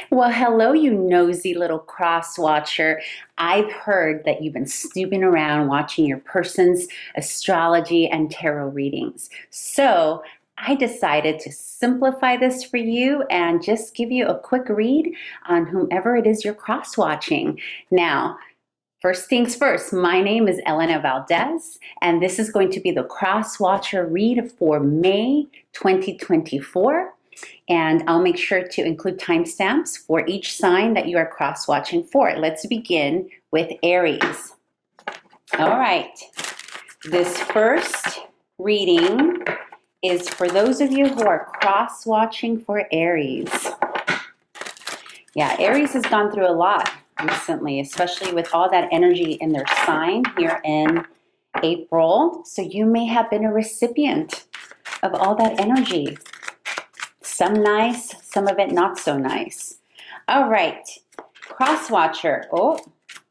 Well, hello, you nosy little cross watcher. I've heard that you've been snooping around watching your person's astrology and tarot readings. So I decided to simplify this for you and just give you a quick read on whomever it is you're cross watching. Now, first things first, my name is Elena Valdez, and this is going to be the Crosswatcher read for May 2024. And I'll make sure to include timestamps for each sign that you are cross-watching for. Let's begin with Aries. All right, this first reading is for those of you who are cross-watching for Aries. Yeah, Aries has gone through a lot recently, especially with all that energy in their sign here in April. So you may have been a recipient of all that energy. Some nice, some of it not so nice. All right, Crosswatcher. Oh,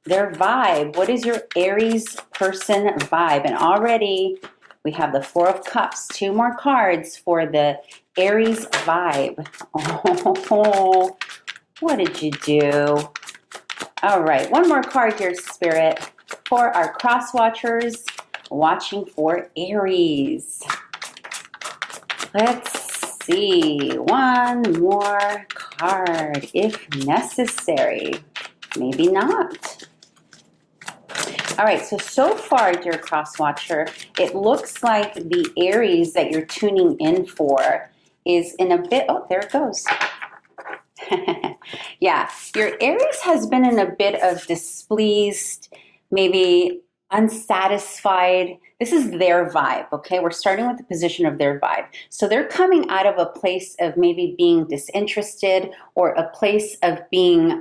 their vibe. What is your Aries person vibe? And already we have the Four of Cups. Two more cards for the Aries vibe. Oh, what did you do? All right, one more card here, Spirit, for our Crosswatchers watching for Aries. Let's see, one more card if necessary, maybe not. All right, so far, dear Crosswatcher, it looks like the Aries that you're tuning in for is in a bit, oh, there it goes. Yeah, your Aries has been in a bit of displeased, maybe unsatisfied. This is their vibe, okay? We're starting with the position of their vibe. So they're coming out of a place of maybe being disinterested or a place of being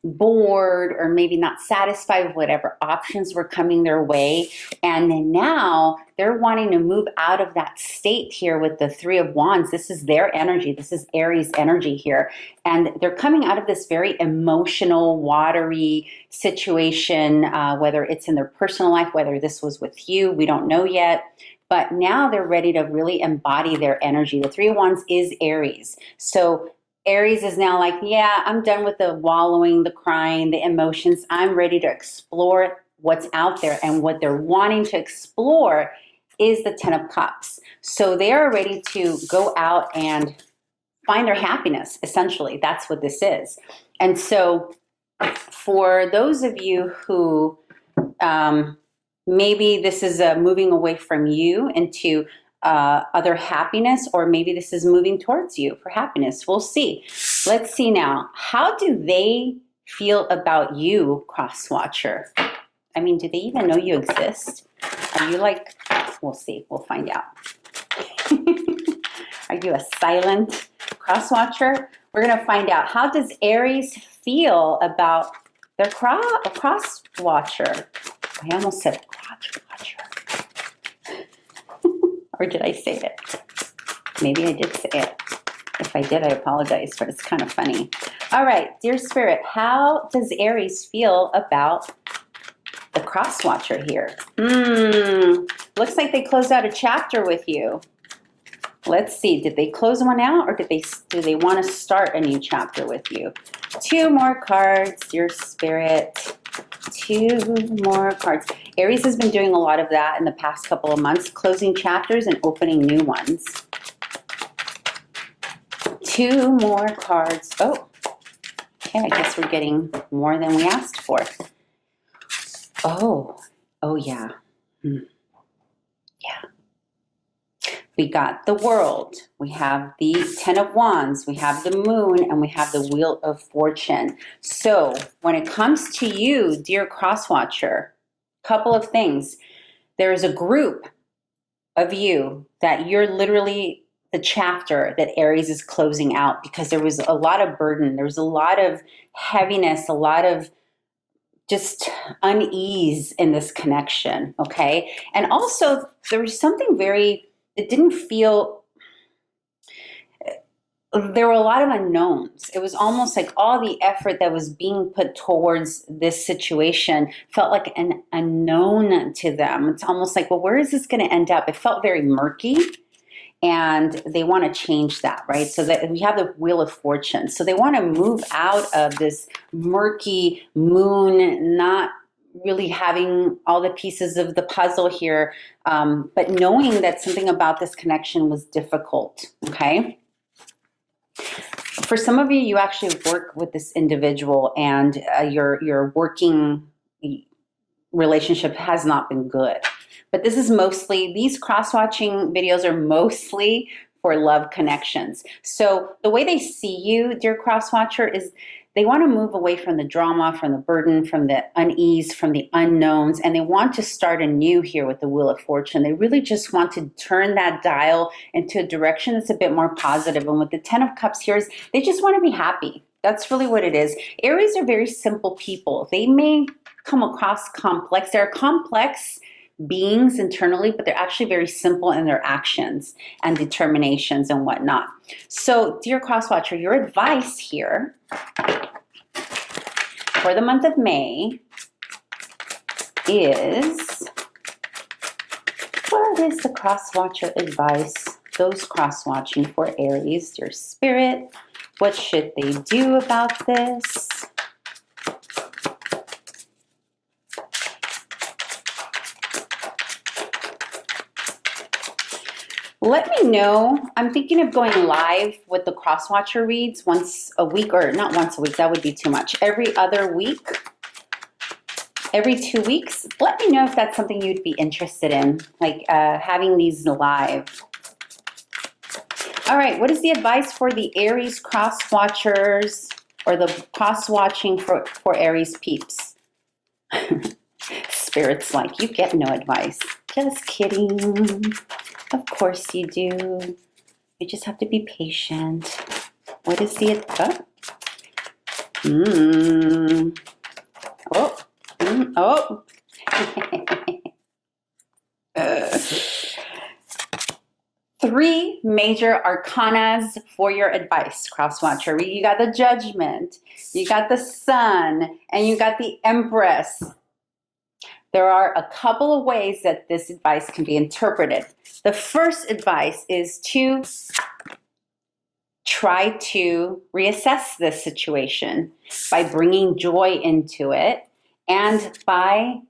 bored or maybe not satisfied with whatever options were coming their way. And then now they're wanting to move out of that state here with the Three of Wands. This is their energy. This is Aries energy here. And they're coming out of this very emotional, watery situation, whether it's in their personal life, whether this was with you, we don't know yet. But now they're ready to really embody their energy. The Three of Wands is Aries. So Aries is now like, yeah, I'm done with the wallowing, the crying, the emotions. I'm ready to explore what's out there. And what they're wanting to explore is the Ten of Cups. So they are ready to go out and find their happiness, essentially. That's what this is. And so for those of you who maybe this is moving away from you into other happiness, or maybe this is moving towards you for happiness. We'll see. Let's see now. How do they feel about you, Crosswatcher? I mean, do they even know you exist? Are you like, we'll see. We'll find out. Are you a silent Crosswatcher? We're going to find out. How does Aries feel about their Crosswatcher? I almost said Crosswatcher. Or did I say it? Maybe I did say it. If I did, I apologize, but it's kind of funny. All right, dear Spirit, how does Aries feel about the Crosswatcher here? Looks like they closed out a chapter with you. Let's see, did they close one out, or do they want to start a new chapter with you? Two more cards, dear Spirit. Two more cards. Aries has been doing a lot of that in the past couple of months, closing chapters and opening new ones. Two more cards. Oh, okay, I guess we're getting more than we asked for. Oh yeah. Yeah. We got the World, we have the Ten of Wands, we have the Moon, and we have the Wheel of Fortune. So when it comes to you, dear Crosswatcher, couple of things. There is a group of you that you're literally the chapter that Aries is closing out, because there was a lot of burden. There was a lot of heaviness, a lot of just unease in this connection, okay? And also there was something it didn't feel, there were a lot of unknowns. It was almost like all the effort that was being put towards this situation felt like an unknown to them. It's almost like, well, where is this going to end up? It felt very murky. and they want to change that, right? So that we have the Wheel of Fortune. So they want to move out of this murky moon, not really having all the pieces of the puzzle here, but knowing that something about this connection was difficult, okay? For some of you, you actually work with this individual and your working relationship has not been good. But this is mostly, these cross-watching videos are mostly for love connections. So the way they see you, dear cross-watcher, is they want to move away from the drama, from the burden, from the unease, from the unknowns, and they want to start anew here with the Wheel of Fortune. They really just want to turn that dial into a direction that's a bit more positive. And with the Ten of Cups here, is they just want to be happy. That's really what it is. Aries are very simple people. They may come across complex. They're complex beings internally, but they're actually very simple in their actions and determinations and whatnot. So, dear Crosswatcher, your advice here for the month of May is, what is the Crosswatcher advice? Those cross-watching for Aries, dear Spirit, what should they do about this? Let me know. I'm thinking of going live with the Crosswatcher reads once a week, or not once a week, that would be too much. Every other week, every 2 weeks. Let me know if that's something you'd be interested in, like having these live. All right, what is the advice for the Aries Crosswatchers, or the cross-watching for Aries peeps? Spirit's like, you get no advice. Just kidding. Of course you do. You just have to be patient. What is the advice? Three major arcanas for your advice, Crosswatcher. You got the Judgment, you got the Sun, and you got the Empress. There are a couple of ways that this advice can be interpreted. The first advice is to try to reassess this situation by bringing joy into it and by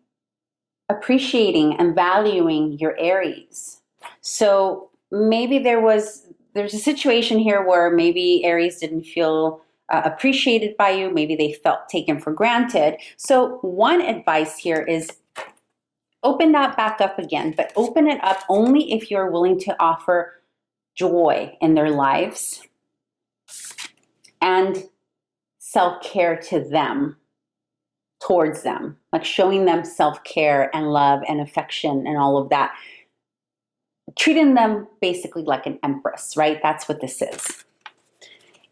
appreciating and valuing your Aries. So maybe there's a situation here where maybe Aries didn't feel appreciated by you. Maybe they felt taken for granted. So one advice here is open that back up again, but open it up only if you're willing to offer joy in their lives and self-care to them, towards them, like showing them self-care and love and affection and all of that. Treating them basically like an empress, right? That's what this is.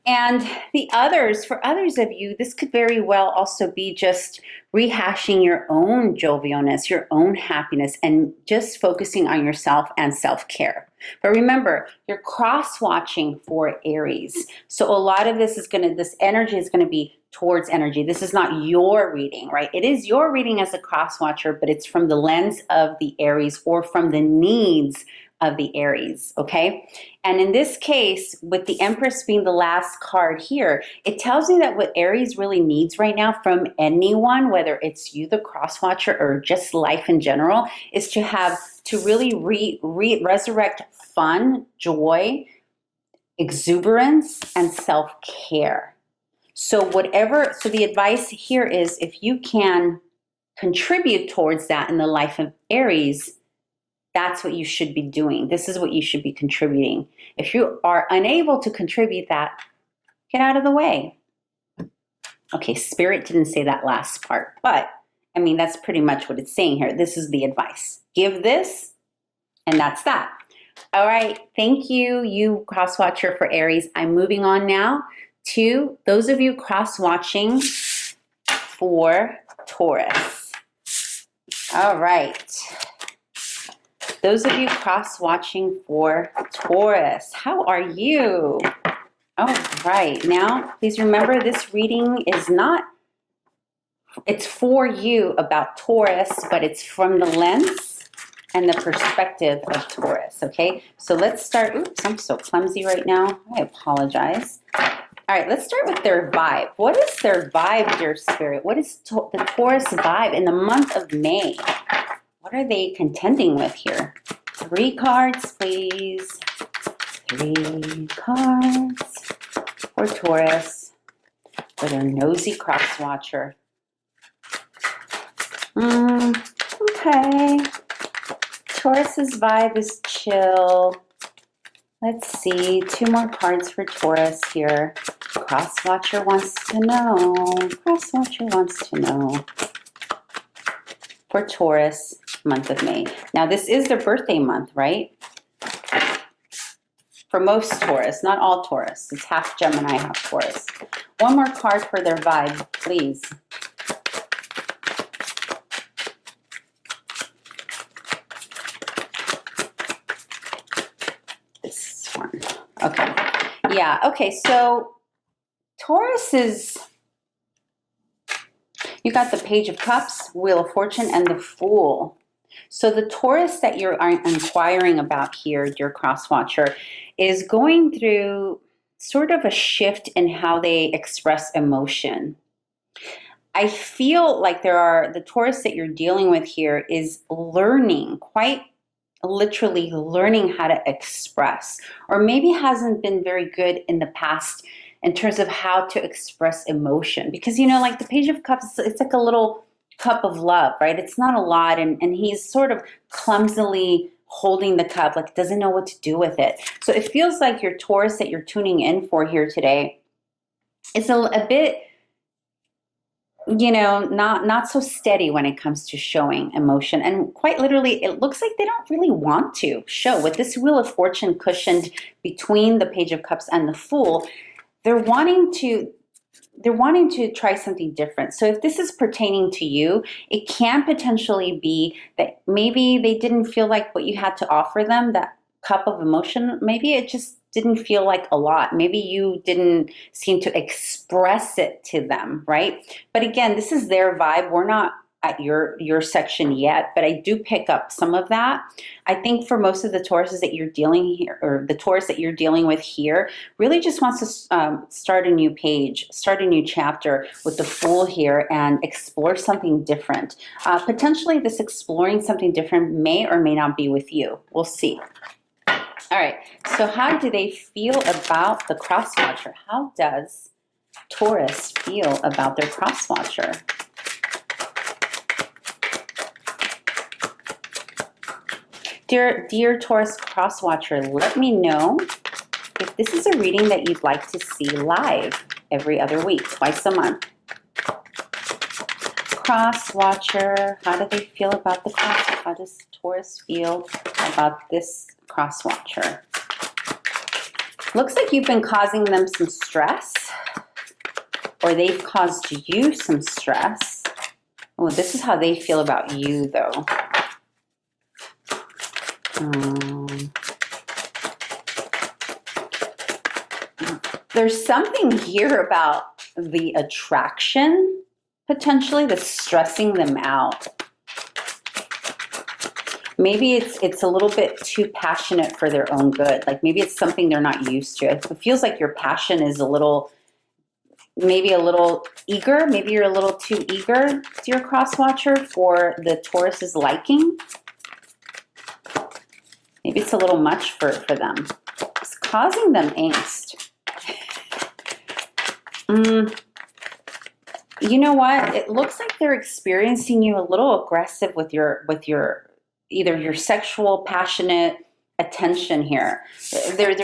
And the others, for others of you, this could very well also be just rehashing your own jovialness, your own happiness, and just focusing on yourself and self-care. But remember, you're cross-watching for Aries. So a lot of this energy is going to be towards energy. This is not your reading, right? It is your reading as a cross-watcher, but it's from the lens of the Aries or from the needs of the Aries, okay? And in this case, with the Empress being the last card here, it tells me that what Aries really needs right now from anyone, whether it's you, the cross-watcher, or just life in general, is to really resurrect fun, joy, exuberance, and self-care. So the advice here is if you can contribute towards that in the life of Aries, that's what you should be doing. This is what you should be contributing. If you are unable to contribute that, get out of the way. Okay, Spirit didn't say that last part, but I mean, that's pretty much what it's saying here. This is the advice. Give this, and that's that. All right, thank you, you cross-watcher for Aries. I'm moving on now to those of you cross-watching for Taurus. All right. Those of you cross-watching for Taurus, how are you? All right, now please remember this reading is it's for you about Taurus, but it's from the lens and the perspective of Taurus, okay? So let's start. Oops, I'm so clumsy right now. I apologize. All right, let's start with their vibe. What is their vibe, dear Spirit? What is the Taurus vibe in the month of May? What are they contending with here? 3 cards, please. 3 cards for Taurus, for their nosy cross-watcher. Okay. Taurus's vibe is chill. Let's see. 2 more cards for Taurus here. Crosswatcher wants to know. Crosswatcher wants to know. For Taurus, month of May. Now, this is their birthday month, right? For most Taurus, not all Taurus. It's half Gemini, half Taurus. 1 more card for their vibe, please. This one. Okay. Yeah, okay, so Taurus is, you got the Page of Cups, Wheel of Fortune, and the Fool. So the Taurus that you're inquiring about here, dear Crosswatcher, is going through sort of a shift in how they express emotion. I feel like the Taurus that you're dealing with here is learning, quite literally learning how to express, or maybe hasn't been very good in the past in terms of how to express emotion. Because, you know, like the Page of Cups, it's like a little cup of love, right? It's not a lot, and he's sort of clumsily holding the cup, like doesn't know what to do with it. So it feels like your Taurus that you're tuning in for here today is a bit, you know, not so steady when it comes to showing emotion. And quite literally, it looks like they don't really want to show. With this Wheel of Fortune cushioned between the Page of Cups and the Fool, they're wanting to try something different. So if this is pertaining to you, it can potentially be that maybe they didn't feel like what you had to offer them, that cup of emotion, maybe it just didn't feel like a lot. Maybe you didn't seem to express it to them, right? But again, this is their vibe. We're not at your section yet, but I do pick up some of that. I think for most of the Tauruses that you're dealing here, or the Taurus that you're dealing with here, really just wants to start a new page, start a new chapter with the Fool here and explore something different. Potentially this exploring something different may or may not be with you. We'll see. All right, so how do they feel about the Crosswatcher? How does Taurus feel about their Crosswatcher? Dear Taurus Crosswatcher, let me know if this is a reading that you'd like to see live every other week, twice a month. Crosswatcher, how do they feel about the Crosswatcher? How does Taurus feel about this Crosswatcher? Looks like you've been causing them some stress, or they've caused you some stress. Oh, this is how they feel about you, though. There's something here about the attraction, potentially, that's stressing them out. Maybe it's a little bit too passionate for their own good. Like maybe it's something they're not used to. It feels like your passion is maybe a little eager. Maybe you're a little too eager, dear Crosswatcher, for the Taurus's liking. Maybe it's a little much for them. It's causing them angst. You know what? It looks like they're experiencing you a little aggressive with your either your sexual, passionate attention here. It's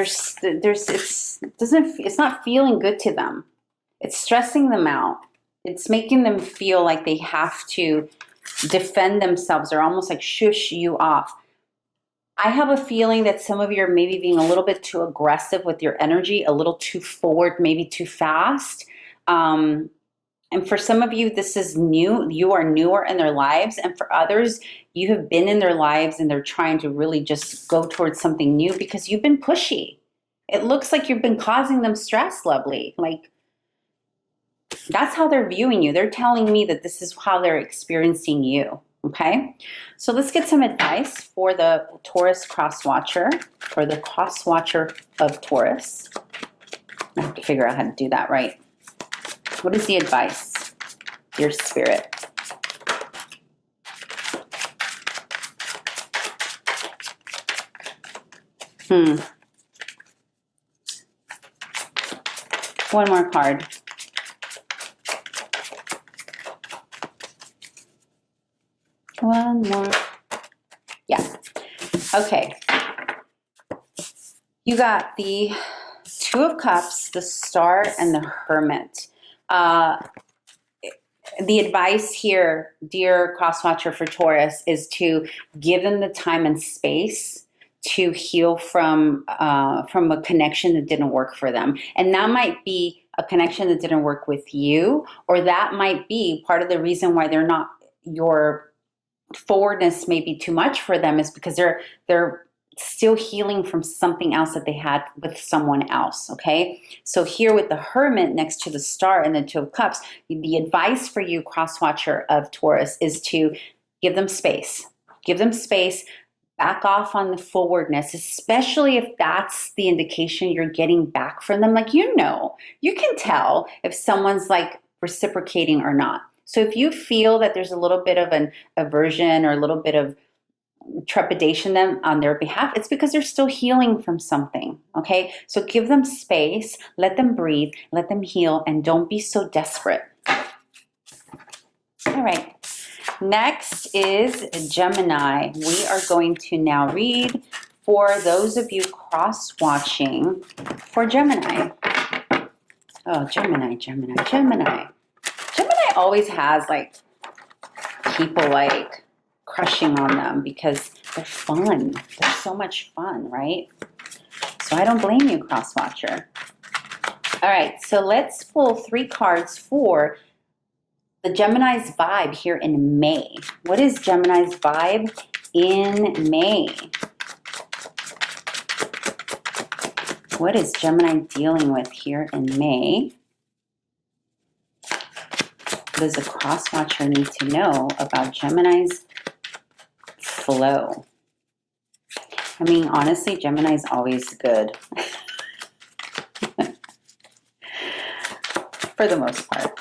not feeling good to them. It's stressing them out. It's making them feel like they have to defend themselves or almost like shush you off. I have a feeling that some of you are maybe being a little bit too aggressive with your energy, a little too forward, maybe too fast. And for some of you, this is new. You are newer in their lives. And for others, you have been in their lives and they're trying to really just go towards something new because you've been pushy. It looks like you've been causing them stress, lovely. Like, that's how they're viewing you. They're telling me that this is how they're experiencing you. Okay, so let's get some advice for the Taurus Crosswatcher, or the Crosswatcher of Taurus. I have to figure out how to do that right. What is the advice, your spirit? One more card. One more. Yeah. Okay. You got the Two of Cups, the Star, and the Hermit. The advice here, dear Crosswatcher for Taurus, is to give them the time and space to heal from a connection that didn't work for them. And that might be a connection that didn't work with you, or that might be part of the reason why they're not, your forwardness may be too much for them, is because they're still healing from something else that they had with someone else. Okay, so here with the Hermit next to the Star and the Two of Cups, the advice for you, Crosswatcher of Taurus, is to give them space. Give them space. Back off on the forwardness, especially if that's the indication you're getting back from them. Like, you can tell if someone's like reciprocating or not. So if you feel that there's a little bit of an aversion or a little bit of trepidation them on their behalf, it's because they're still healing from something. Okay, so give them space, let them breathe, let them heal, and don't be so desperate. All right, next is Gemini. We are going to now read for those of you cross-watching for Gemini. Oh, Gemini. Gemini always has like people like crushing on them because they're fun. They're so much fun, right? So I don't blame you, Crosswatcher. All right, so let's pull 3 cards for the Gemini's vibe here in May. What is Gemini's vibe in May? What is Gemini dealing with here in May? What does a Crosswatcher need to know about Gemini's flow? I mean, honestly, Gemini's always good. For the most part.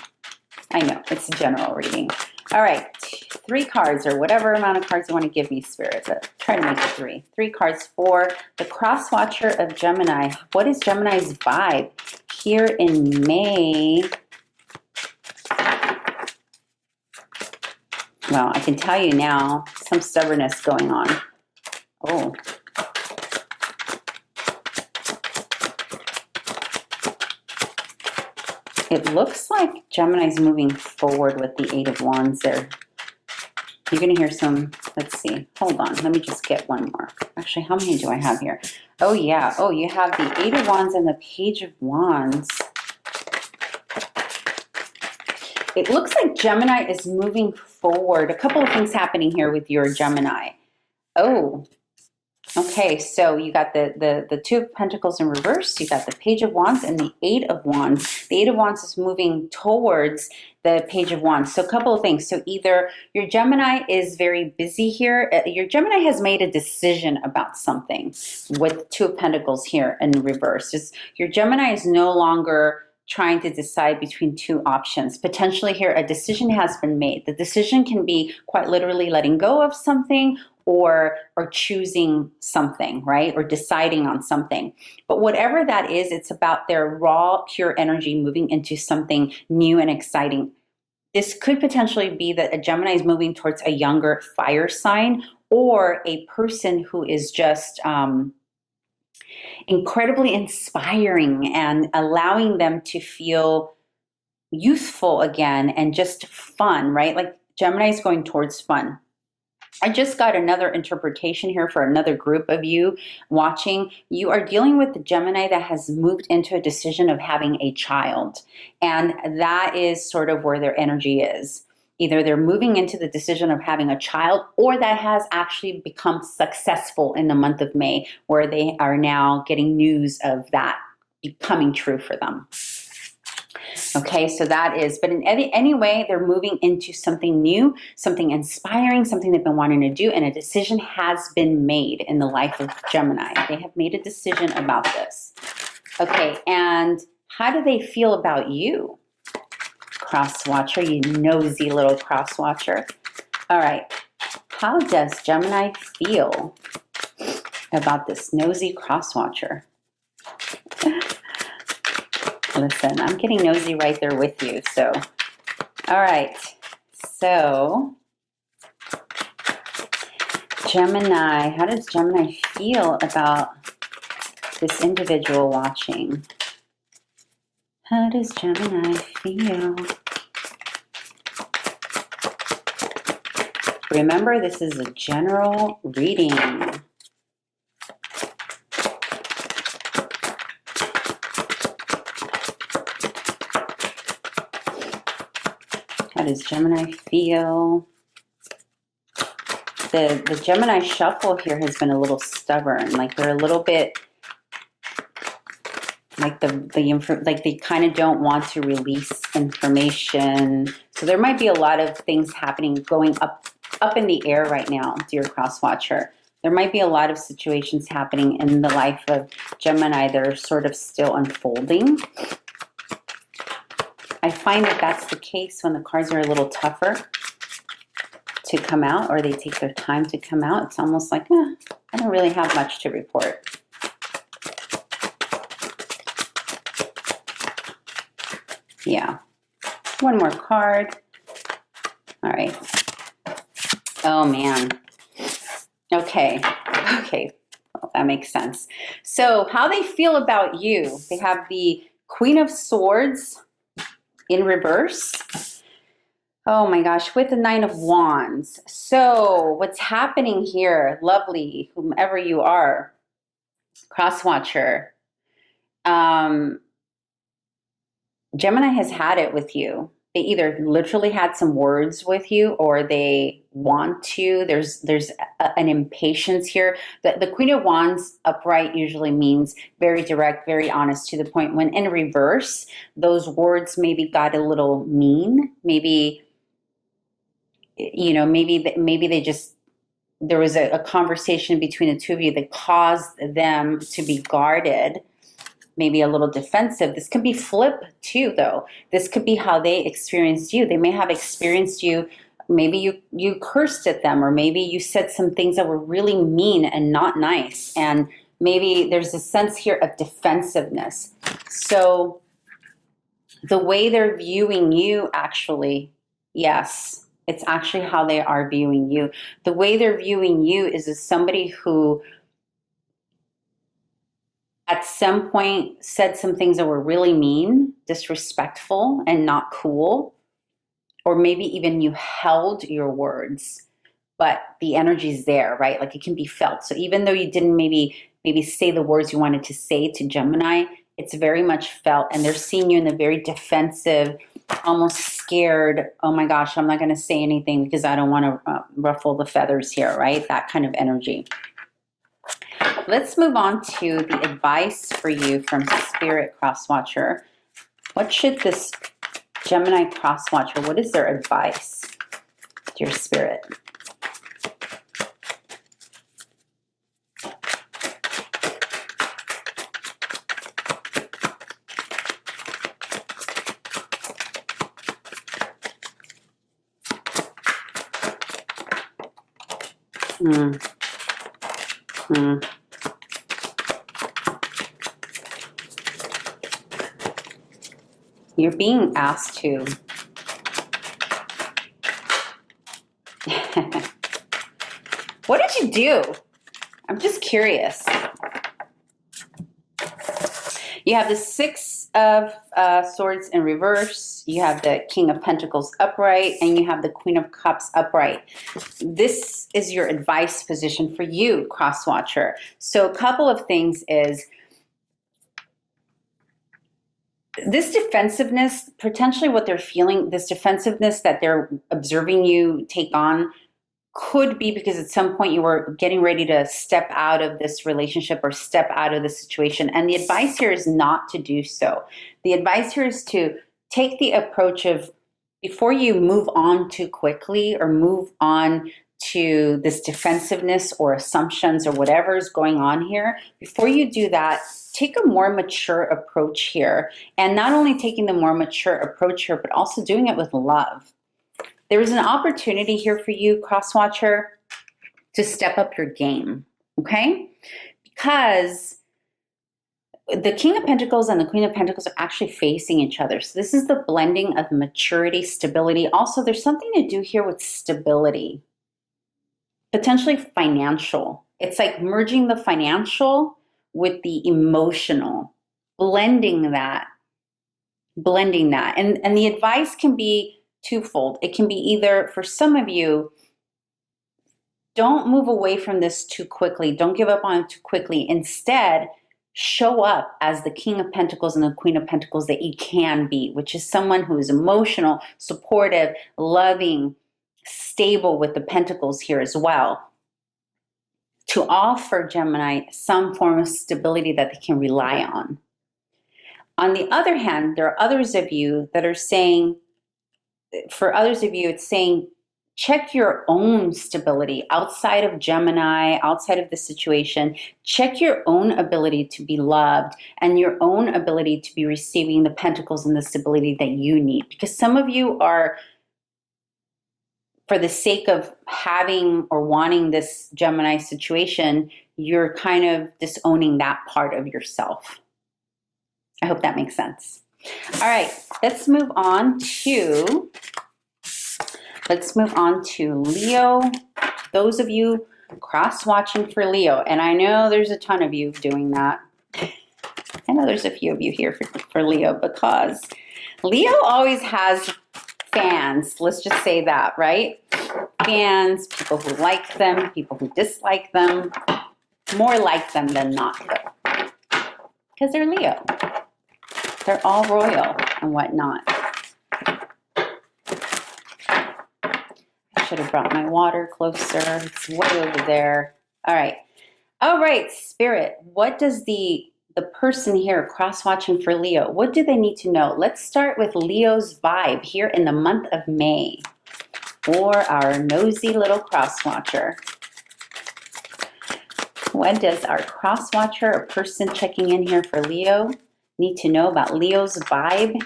I know, it's a general reading. All right, 3 cards, or whatever amount of cards you want to give me, Spirit, but try to make it 3. 3 cards for the Crosswatcher of Gemini. What is Gemini's vibe here in May? Well, I can tell you now, some stubbornness going on. Oh. It looks like Gemini's moving forward with the 8 of Wands there. You're going to hear some, let's see, hold on. Let me just get one more. Actually, how many do I have here? Oh, yeah. Oh, you have the 8 of Wands and the Page of Wands. It looks like Gemini is moving forward. A couple of things happening here with your Gemini. Oh, okay. So you got the 2 of Pentacles in reverse. You got the Page of Wands and the 8 of Wands. The 8 of Wands is moving towards the Page of Wands. So a couple of things. So either your Gemini is very busy here. Your Gemini has made a decision about something with 2 of Pentacles here in reverse. Your Gemini is no longer trying to decide between 2 options. Potentially here, a decision has been made. The decision can be quite literally letting go of something or choosing something, right? Or deciding on something. But whatever that is, it's about their raw, pure energy moving into something new and exciting. This could potentially be that a Gemini is moving towards a younger fire sign, or a person who is just incredibly inspiring and allowing them to feel youthful again and just fun, right? Like Gemini is going towards fun. I just got another interpretation here for another group of you watching. You are dealing with the Gemini that has moved into a decision of having a child. And that is sort of where their energy is. Either they're moving into the decision of having a child, or that has actually become successful in the month of May, where they are now getting news of that becoming true for them. Okay, so that is, but in any way, they're moving into something new, something inspiring, something they've been wanting to do, and a decision has been made in the life of Gemini. They have made a decision about this. Okay, and how do they feel about you, Crosswatcher, you nosy little Crosswatcher? All right, how does Gemini feel about this nosy Crosswatcher? Listen, I'm getting nosy right there with you. So, all right. So, Gemini, how does Gemini feel about this individual watching? How does Gemini feel? Remember, this is a general reading. How does Gemini feel? The Gemini shuffle here has been a little stubborn. Like they're a little bit like they kind of don't want to release information. So there might be a lot of things happening going up in the air right now, dear Crosswatcher. There might be a lot of situations happening in the life of Gemini that are sort of still unfolding. I find that that's the case when the cards are a little tougher to come out, or they take their time to come out. It's almost like, I don't really have much to report. Yeah. One more card. All right. Oh, man. Okay. Well, that makes sense. So how they feel about you. They have the Queen of Swords in reverse. Oh my gosh, with the Nine of Wands. So what's happening here, lovely, whomever you are, Crosswatcher, Gemini has had it with you. They either literally had some words with you, or they want to. There's an impatience here. The Queen of Wands upright usually means very direct, very honest, to the point. When in reverse, those words maybe got a little mean. Maybe, you know, maybe they just, there was a conversation between the two of you that caused them to be guarded, maybe a little defensive. This could be flip too, though. This could be how they experienced you. They may have experienced you, maybe you cursed at them, or maybe you said some things that were really mean and not nice. And maybe there's a sense here of defensiveness. So the way they're viewing you, actually, yes, it's actually how they are viewing you. The way they're viewing you is as somebody who at some point said some things that were really mean, disrespectful, and not cool. Or maybe even you held your words, but the energy's there, right? Like it can be felt. So even though you didn't maybe say the words you wanted to say to Gemini, it's very much felt, and they're seeing you in a very defensive, almost scared, oh my gosh, I'm not going to say anything because I don't want to ruffle the feathers here, right? That kind of energy. Let's move on to the advice for you from Spirit, Crosswatcher. What should this Gemini Crosswatcher, what is their advice, dear Spirit? You're being asked to what did you do? I'm just curious. You have the Six of Swords in reverse. You have the King of Pentacles upright, and you have the Queen of Cups upright. This is your advice position for you, Crosswatcher. So a couple of things is this defensiveness, potentially what they're feeling, this defensiveness that they're observing you take on, could be because at some point you were getting ready to step out of this relationship or step out of the situation. And the advice here is not to do so. The advice here is to take the approach of, before you move on too quickly or move on to this defensiveness or assumptions or whatever is going on here, before you do that, take a more mature approach here. And not only taking the more mature approach here, but also doing it with love. There is an opportunity here for you, Crosswatcher, to step up your game, okay? Because the King of Pentacles and the Queen of Pentacles are actually facing each other. So this is the blending of maturity, stability. Also, there's something to do here with stability, potentially financial. It's like merging the financial with the emotional, blending that. And the advice can be twofold. It can be either, for some of you, don't move away from this too quickly. Don't give up on it too quickly. Instead, show up as the King of Pentacles and the Queen of Pentacles that you can be, which is someone who is emotional, supportive, loving, stable with the Pentacles here as well, to offer Gemini some form of stability that they can rely on. On the other hand, there are others of you that are saying, for others of you, it's saying, check your own stability outside of Gemini, outside of the situation. Check your own ability to be loved and your own ability to be receiving the Pentacles and the stability that you need. Because some of you are, for the sake of having or wanting this Gemini situation, you're kind of disowning that part of yourself. I hope that makes sense. All right, let's move on to Leo. Those of you cross-watching for Leo, and I know there's a ton of you doing that. I know there's a few of you here for Leo, because Leo always has fans. Let's just say that, right? Fans, people who like them, people who dislike them. More like them than not, though, because they're Leo. They're all royal and whatnot. I should have brought my water closer. It's way over there. All right, Spirit. What does the person here cross-watching for Leo, what do they need to know? Let's start with Leo's vibe here in the month of May, or our nosy little cross-watcher. What does our cross-watcher, a person checking in here for Leo, need to know about Leo's vibe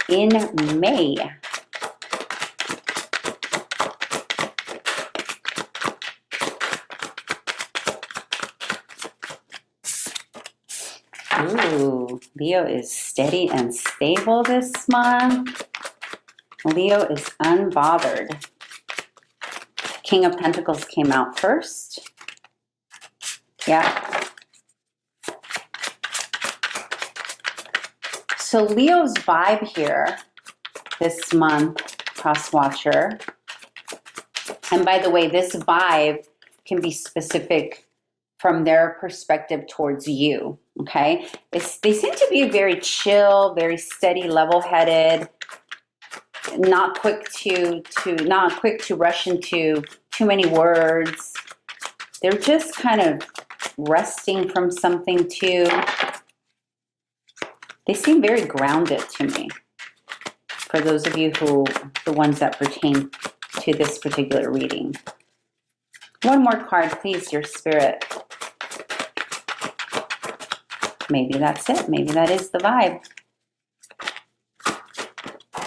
in May? Ooh, Leo is steady and stable this month. Leo is unbothered. King of Pentacles came out first. Yeah. So Leo's vibe here this month, Crosswatcher, and by the way, this vibe can be specific from their perspective towards you, okay? They seem to be very chill, very steady, level-headed, not quick to rush into too many words. They're just kind of resting from something too. They seem very grounded to me. For those of you the ones that pertain to this particular reading. One more card, please, your Spirit. Maybe that's it. Maybe that is the vibe.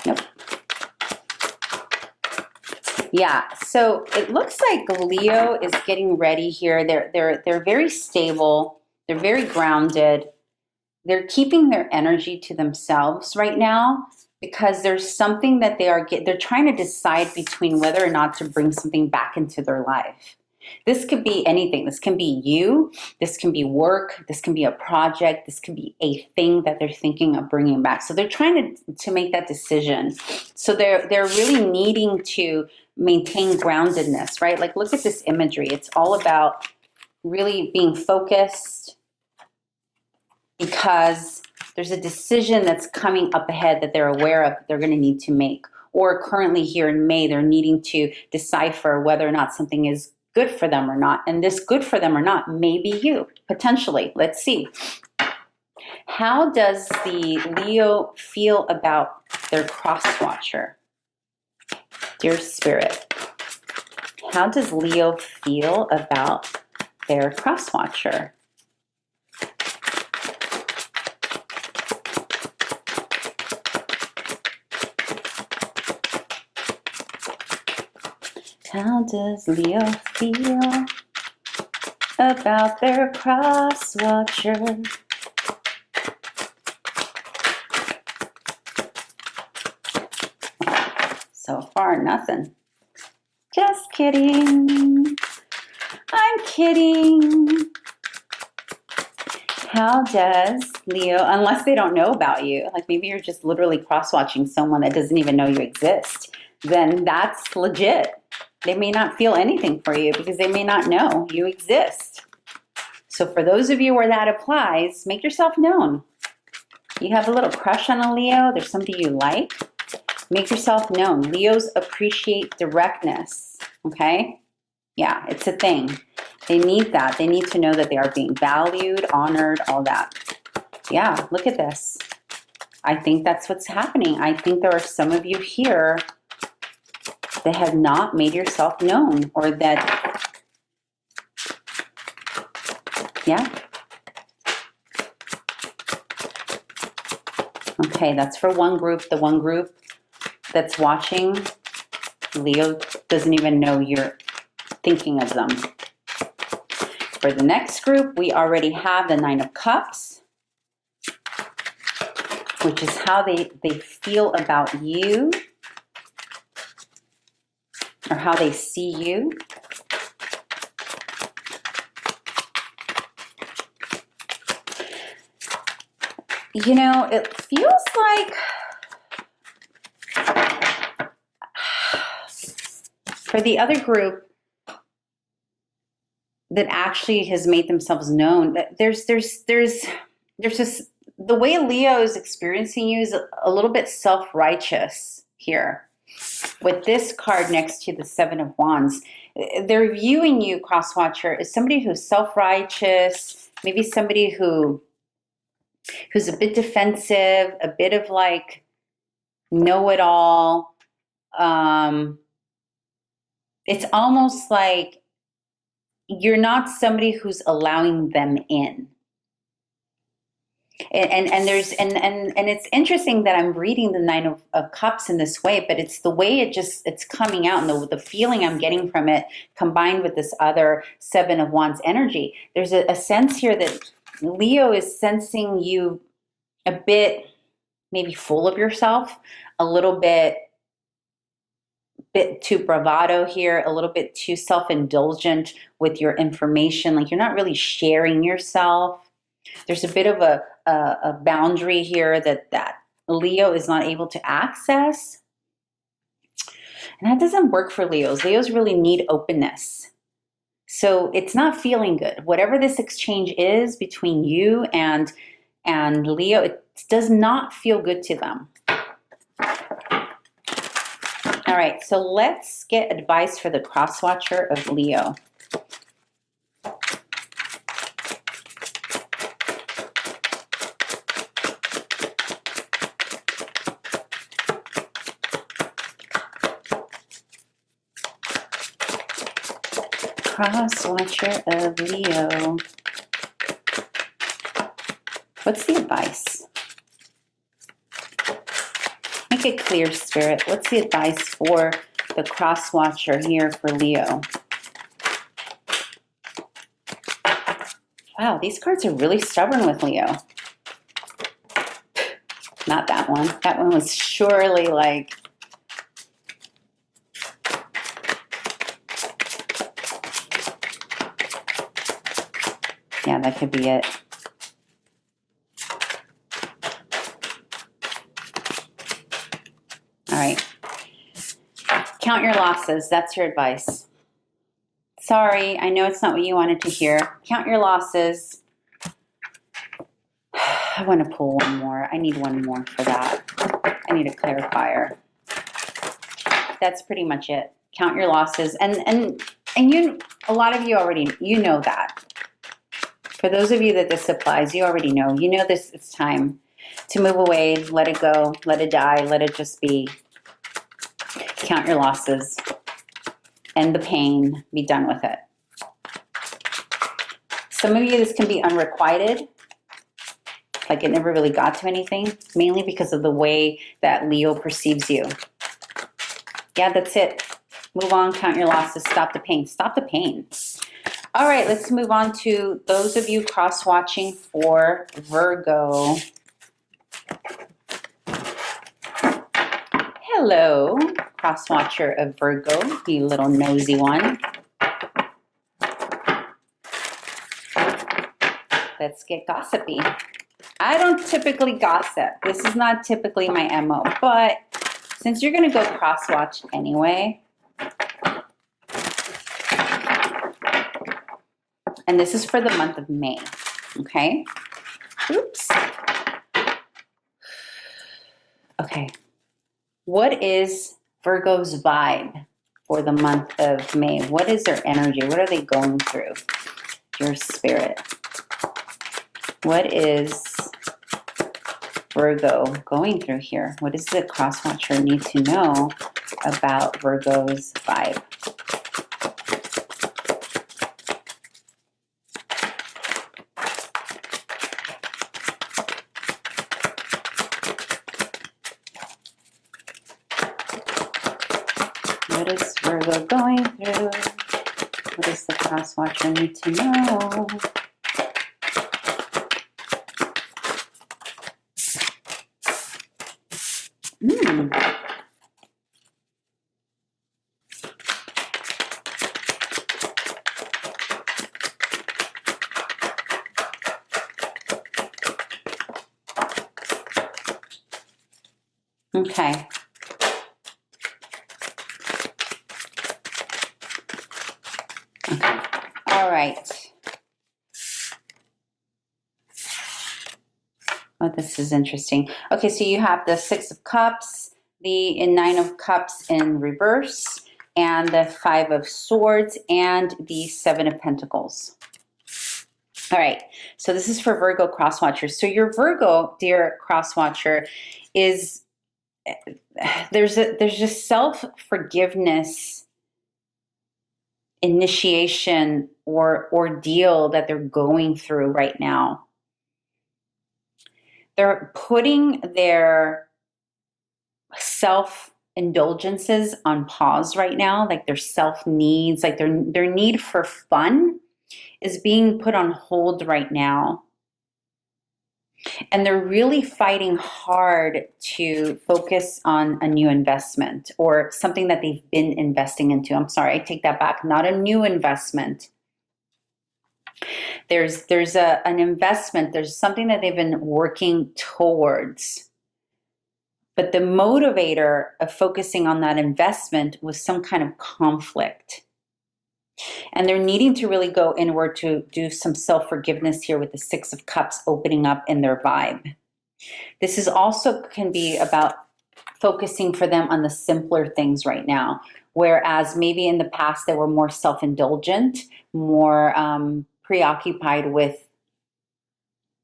Nope. Yeah, so it looks like Leo is getting ready here. They're very stable. They're very grounded. They're keeping their energy to themselves right now because there's something that they're trying to decide between whether or not to bring something back into their life. This could be anything. This can be you. This can be work. This can be a project. This could be a thing that they're thinking of bringing back. So they're trying to make that decision. So they're really needing to maintain groundedness, right? Like, look at this imagery. It's all about really being focused, because there's a decision that's coming up ahead that they're aware of that they're going to need to make. Or currently here in May, they're needing to decipher whether or not something is good for them or not. And this good for them or not may be you, potentially. Let's see. How does the Leo feel about their crosswatcher? Dear Spirit, how does Leo feel about their crosswatcher? How does Leo feel about their crosswatcher? So far, nothing. Just kidding. I'm kidding. How does Leo, unless they don't know about you, like maybe you're just literally cross-watching someone that doesn't even know you exist, then that's legit. They may not feel anything for you because they may not know you exist. So for those of you where that applies, make yourself known. You have a little crush on a Leo, there's somebody you like, make yourself known. Leos appreciate directness, okay? Yeah, it's a thing. They need that. They need to know that they are being valued, honored, all that. Yeah, look at this. I think that's what's happening. I think there are some of you here that have not made yourself known, or that, yeah. Okay, that's for one group. The one group that's watching, Leo doesn't even know you're thinking of them. For the next group, we already have the Nine of Cups, which is how they feel about you, or how they see you. You know, it feels like for the other group that actually has made themselves known, that there's just the way Leo is experiencing you is a little bit self-righteous here. With this card next to the Seven of Wands, they're viewing you, Crosswatcher, as somebody who's self-righteous, maybe somebody who's a bit defensive, a bit of like know-it-all. It's almost like you're not somebody who's allowing them in. And it's interesting that I'm reading the Nine of Cups in this way, but it's the way it's coming out, and the feeling I'm getting from it combined with this other Seven of Wands energy. There's a sense here that Leo is sensing you a bit maybe full of yourself, a little bit too bravado here, a little bit too self-indulgent with your information. Like you're not really sharing yourself. There's a bit of a boundary here that Leo is not able to access. And that doesn't work for Leos. Leos really need openness. So it's not feeling good. Whatever this exchange is between you and Leo, it does not feel good to them. All right, so let's get advice for the crosswatcher of Leo. Crosswatcher of Leo. What's the advice? Make it clear, Spirit. What's the advice for the crosswatcher here for Leo? Wow, these cards are really stubborn with Leo. Not that one. That one was surely like... Yeah, that could be it. All right. Count your losses. That's your advice. Sorry, I know it's not what you wanted to hear. Count your losses. I want to pull one more. I need one more for that. I need a clarifier. That's pretty much it. Count your losses. And you, a lot of you already, you know that. For those of you that this applies, you already know. You know this, it's time to move away, let it go, let it die, let it just be. Count your losses, end the pain, be done with it. Some of you, this can be unrequited, like it never really got to anything, mainly because of the way that Leo perceives you. Yeah, that's it. Move on, count your losses, stop the pain. Stop the pain. All right, let's move on to those of you cross-watching for Virgo. Hello, cross-watcher of Virgo, you little nosy one. Let's get gossipy. I don't typically gossip. This is not typically my MO, but since you're going to go cross-watch anyway, and this is for the month of May, okay? Oops. Okay. What is Virgo's vibe for the month of May? What is their energy? What are they going through? Your spirit. What is Virgo going through here? What does the cross-watcher need to know about Virgo's vibe? What is Virgo going through? What does the cross-watcher need to know? Okay. Okay. All right. Oh, this is interesting. Okay, so you have the Six of Cups, the Nine of Cups in reverse, and the Five of Swords, and the Seven of Pentacles. All right, so this is for Virgo cross-watchers. So your Virgo, dear cross-watcher, is there's just self-forgiveness, initiation, or ordeal that they're going through right now. They're putting their self-indulgences on pause right now, like their self-needs, like their need for fun is being put on hold right now. And they're really fighting hard to focus on a new investment or something that they've been investing into. I'm sorry, I take that back. Not a new investment. There's an investment. There's something that they've been working towards. But the motivator of focusing on that investment was some kind of conflict. And they're needing to really go inward to do some self-forgiveness here with the Six of Cups opening up in their vibe. This is also can be about focusing for them on the simpler things right now. Whereas maybe in the past they were more self-indulgent, more preoccupied with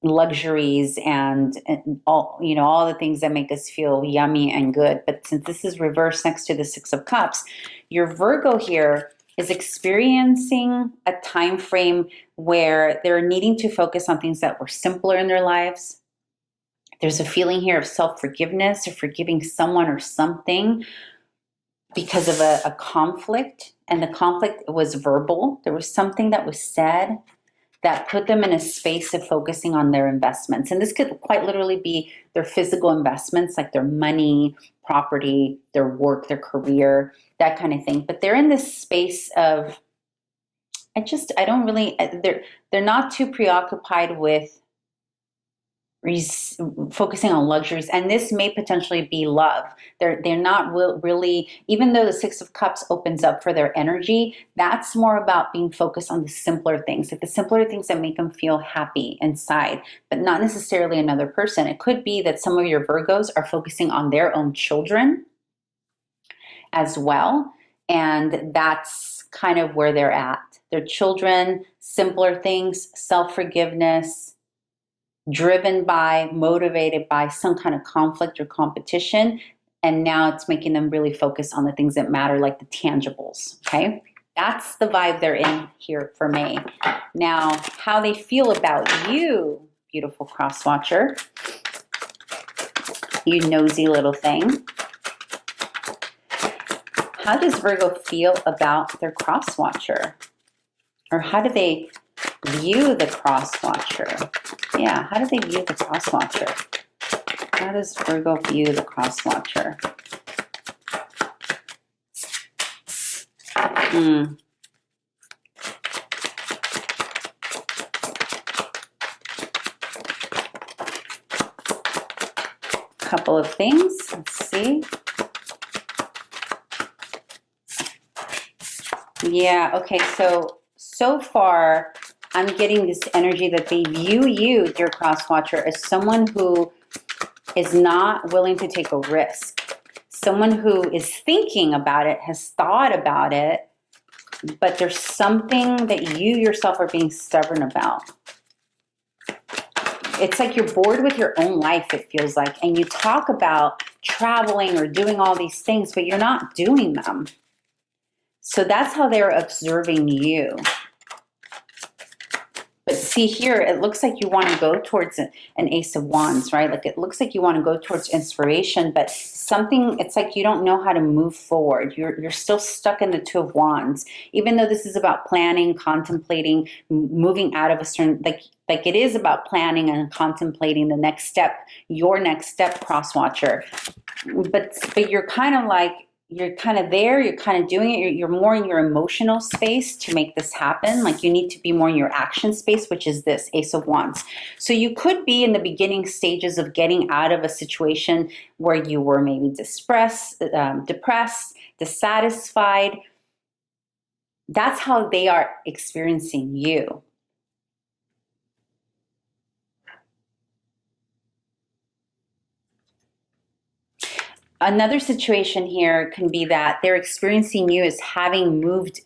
luxuries and all, you know, all the things that make us feel yummy and good. But since this is reversed next to the Six of Cups, your Virgo here is experiencing a time frame where they're needing to focus on things that were simpler in their lives. There's a feeling here of self-forgiveness or forgiving someone or something because of a conflict. And the conflict was verbal. There was something that was said that put them in a space of focusing on their investments. And this could quite literally be their physical investments, like their money, property, their work, their career, that kind of thing. But they're in this space of, they're not too preoccupied with focusing on luxuries. And this may potentially be love. They're not really, even though the Six of Cups opens up for their energy, that's more about being focused on the simpler things, like the simpler things that make them feel happy inside, but not necessarily another person. It could be that some of your Virgos are focusing on their own children as well. And that's kind of where they're at. their children, simpler things, self-forgiveness, driven by, motivated by some kind of conflict or competition. And now it's making them really focus on the things that matter, like the tangibles, okay? That's the vibe they're in here for May. Now, how they feel about you, beautiful Crosswatcher, you nosy little thing. How does Virgo feel about their Crosswatcher? Or how do they view the Crosswatcher? Yeah, how do they view the Crosswatcher? How does Virgo view the Crosswatcher? Couple of things. Let's see. Yeah, okay, so far I'm getting this energy that they view you, dear Crosswatcher, as someone who is not willing to take a risk. Someone who is thinking about it, has thought about it, but there's something that you yourself are being stubborn about. It's like you're bored with your own life, it feels like, and you talk about traveling or doing all these things, but you're not doing them. So that's how they're observing you. But see here, it looks like you want to go towards an Ace of Wands, right? Like it looks like you want to go towards inspiration, but something, it's like you don't know how to move forward. You're still stuck in the Two of Wands. Even though this is about planning, contemplating, moving out of a certain, like it is about planning and contemplating the next step, your next step, Crosswatcher. But you're kind of like, you're kind of there, you're kind of doing it, you're more in your emotional space to make this happen. Like you need to be more in your action space, which is this Ace of Wands. So you could be in the beginning stages of getting out of a situation where you were maybe depressed, dissatisfied. That's how they are experiencing you. Another situation here can be that they're experiencing you as having moved.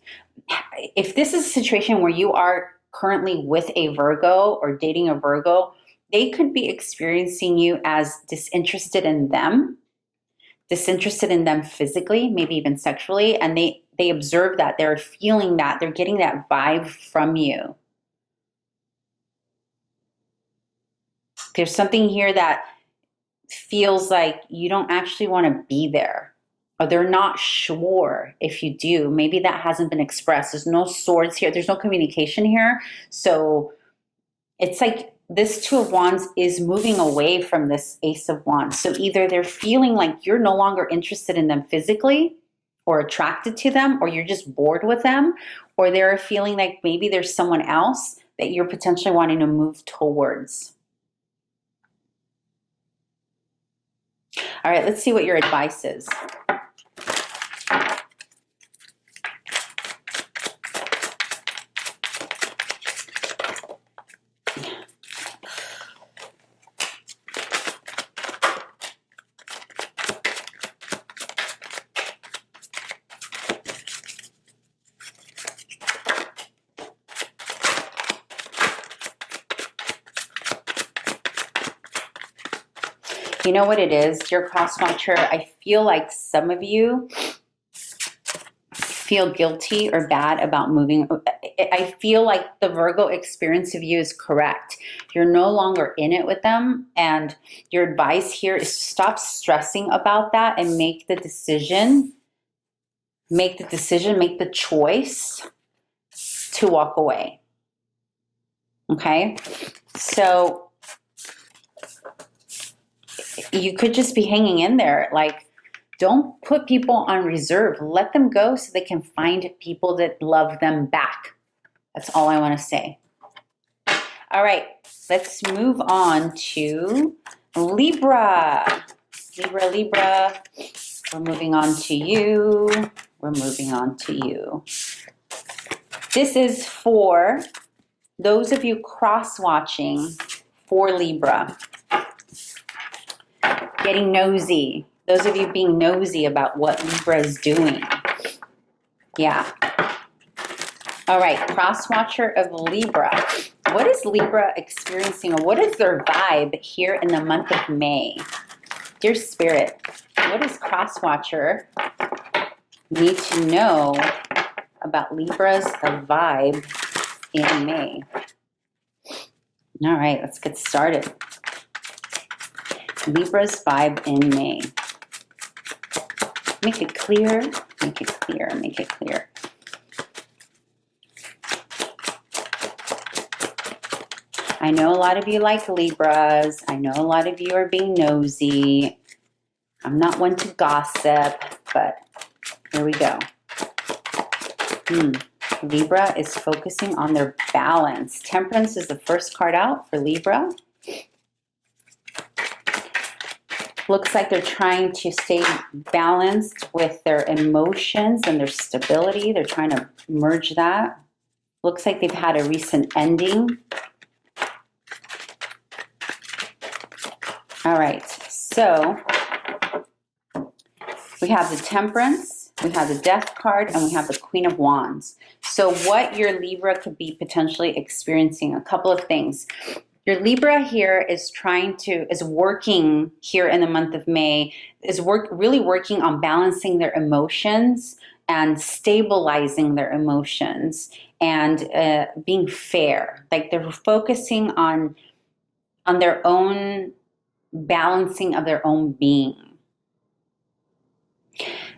If this is a situation where you are currently with a Virgo or dating a Virgo, they could be experiencing you as disinterested in them physically, maybe even sexually, and they observe that, they're feeling that, they're getting that vibe from you. There's something here that feels like you don't actually want to be there, or they're not sure if you do. Maybe that hasn't been expressed. There's no swords here. There's no communication here. So it's like this Two of Wands is moving away from this Ace of Wands. So either they're feeling like you're no longer interested in them physically or attracted to them, or you're just bored with them, or they're feeling like maybe there's someone else that you're potentially wanting to move towards. All right, let's see what your advice is. You know what it is, dear Crosswatcher? I feel like some of you feel guilty or bad about moving. I feel like the Virgo experience of you is correct. You're no longer in it with them, and your advice here is to stop stressing about that and make the decision, make the choice to walk away. Okay? So you could just be hanging in there. Like, don't put people on reserve. Let them go so they can find people that love them back. That's all I want to say. All right, let's move on to Libra. Libra. We're moving on to you. This is for those of you cross-watching for Libra. Getting nosy. Those of you being nosy about what Libra is doing. Yeah. All right, Crosswatcher of Libra. What is Libra experiencing, or what is their vibe here in the month of May? Dear Spirit, what does Crosswatcher need to know about Libra's vibe in May? All right, let's get started. Libra's vibe in May. Make it clear, make it clear, make it clear. I know a lot of you like Libras. I know a lot of you are being nosy. I'm not one to gossip, but here we go. Libra is focusing on their balance. Temperance is the first card out for Libra. Looks like they're trying to stay balanced with their emotions and their stability. They're trying to merge that. Looks like they've had a recent ending. All right, so we have the Temperance, we have the Death card, and we have the Queen of Wands. So what your Libra could be potentially experiencing, a couple of things. Your Libra here is working here in the month of May, really working on balancing their emotions and stabilizing their emotions and being fair. Like they're focusing on their own balancing of their own being.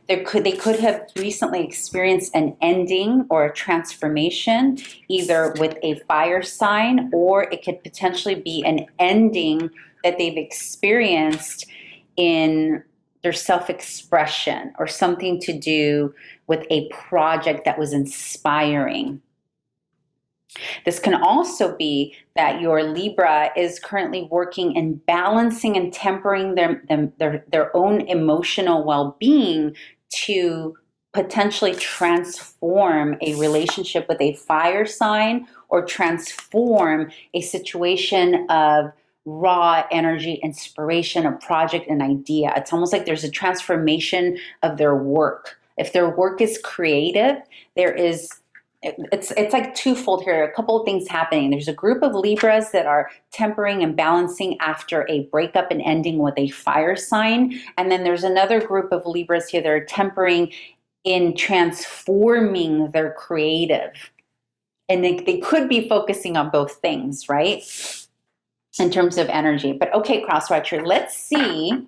They could have recently experienced an ending or a transformation, either with a fire sign, or it could potentially be an ending that they've experienced in their self-expression, or something to do with a project that was inspiring. This can also be that your Libra is currently working and balancing and tempering their own emotional well-being to potentially transform a relationship with a fire sign, or transform a situation of raw energy, inspiration, a project, an idea. It's almost like there's a transformation of their work. If their work is creative, it's like twofold here. A couple of things happening. There's a group of Libras that are tempering and balancing after a breakup and ending with a fire sign. And then there's another group of Libras here that are tempering in transforming their creative. And they could be focusing on both things, right? In terms of energy. But okay, Crosswatcher, let's see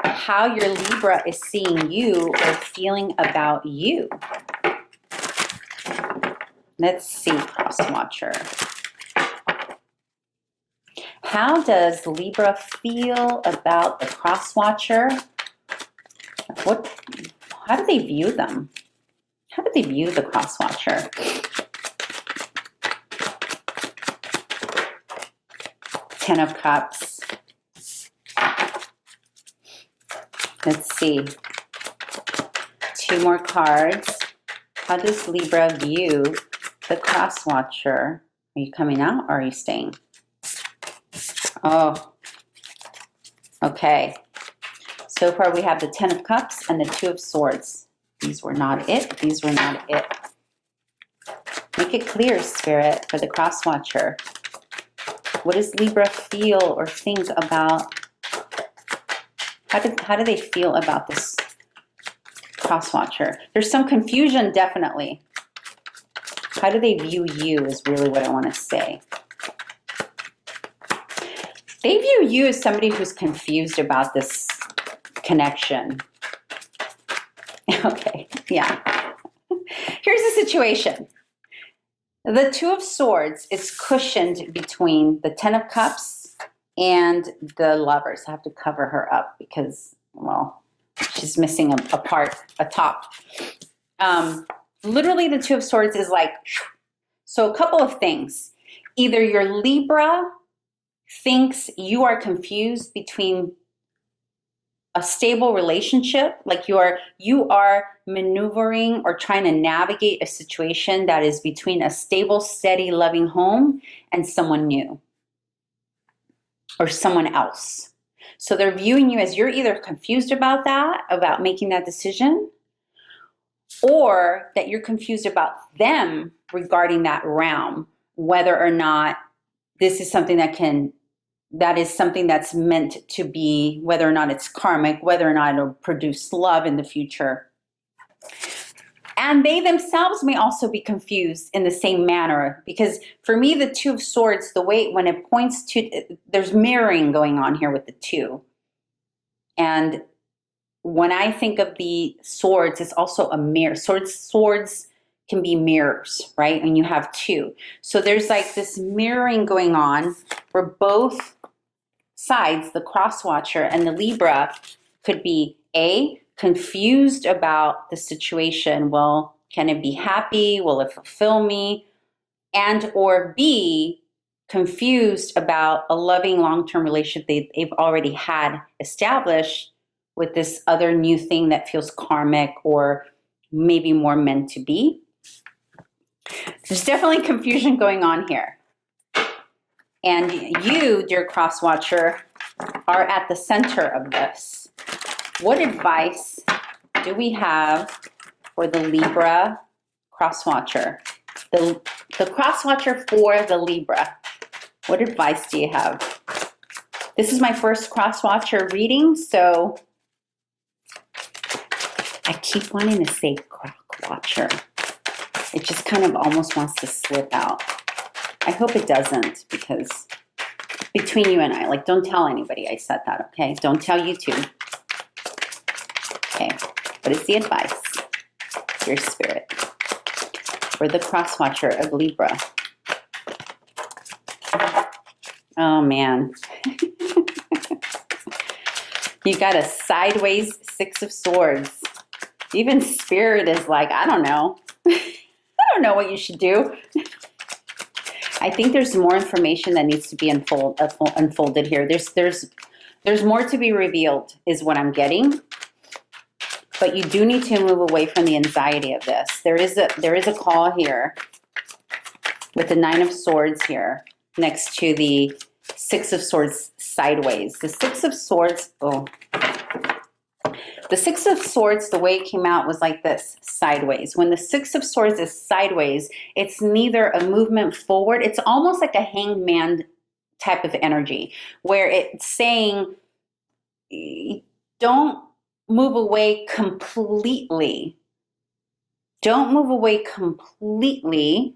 how your Libra is seeing you or feeling about you. Let's see, Crosswatcher. How does Libra feel about the Crosswatcher? How do they view them? How do they view the Crosswatcher? Ten of Cups. Let's see. Two more cards. How does Libra view the Crosswatcher? Are you coming out or are you staying? Oh, okay. So far we have the Ten of Cups and the Two of Swords. These were not it. These were not it. Make it clear, Spirit, for the Crosswatcher. What does Libra feel or think about? How do they feel about this Crosswatcher? There's some confusion, definitely. How do they view you is really what I want to say. They view you as somebody who's confused about this connection. Okay, yeah. Here's the situation. The Two of Swords is cushioned between the Ten of Cups and the Lovers. I have to cover her up because, well, she's missing a part, a top. Literally, the Two of Swords is like, so a couple of things. Either your Libra thinks you are confused between a stable relationship, like you are maneuvering or trying to navigate a situation that is between a stable, steady, loving home and someone new or someone else. So they're viewing you as you're either confused about that, about making that decision, or that you're confused about them regarding that realm, whether or not this is something that is something that's meant to be, whether or not it's karmic, whether or not it'll produce love in the future. And they themselves may also be confused in the same manner, because for me, the Two of Swords, the way when it points to, there's mirroring going on here with the two. And when I think of the swords, it's also a mirror. Swords can be mirrors, right? And you have two. So there's like this mirroring going on where both sides, the Crosswatcher and the Libra, could be confused about the situation. Well, can it be happy? Will it fulfill me? And or B, confused about a loving long-term relationship they've already had established with this other new thing that feels karmic or maybe more meant to be. There's definitely confusion going on here. And you, dear Crosswatcher, are at the center of this. What advice do we have for the Libra Crosswatcher? The Crosswatcher for the Libra. What advice do you have? This is my first Crosswatcher reading, so I keep wanting to say Crosswatcher. It just kind of almost wants to slip out. I hope it doesn't, because between you and I, like, don't tell anybody I said that, okay? Don't tell YouTube. Okay, what is the advice, your spirit, for the Crosswatcher of Libra? Oh, man. You got a sideways Six of Swords. Even Spirit is like, I don't know. I don't know what you should do. I think there's more information that needs to be unfolded here. There's more to be revealed, is what I'm getting. But you do need to move away from the anxiety of this. There is a call here with the Nine of Swords here next to the Six of Swords sideways. The Six of Swords, the Six of Swords, the way it came out was like this, sideways. When the Six of Swords is sideways, it's neither a movement forward. It's almost like a hangman type of energy, where it's saying, don't move away completely. Don't move away completely.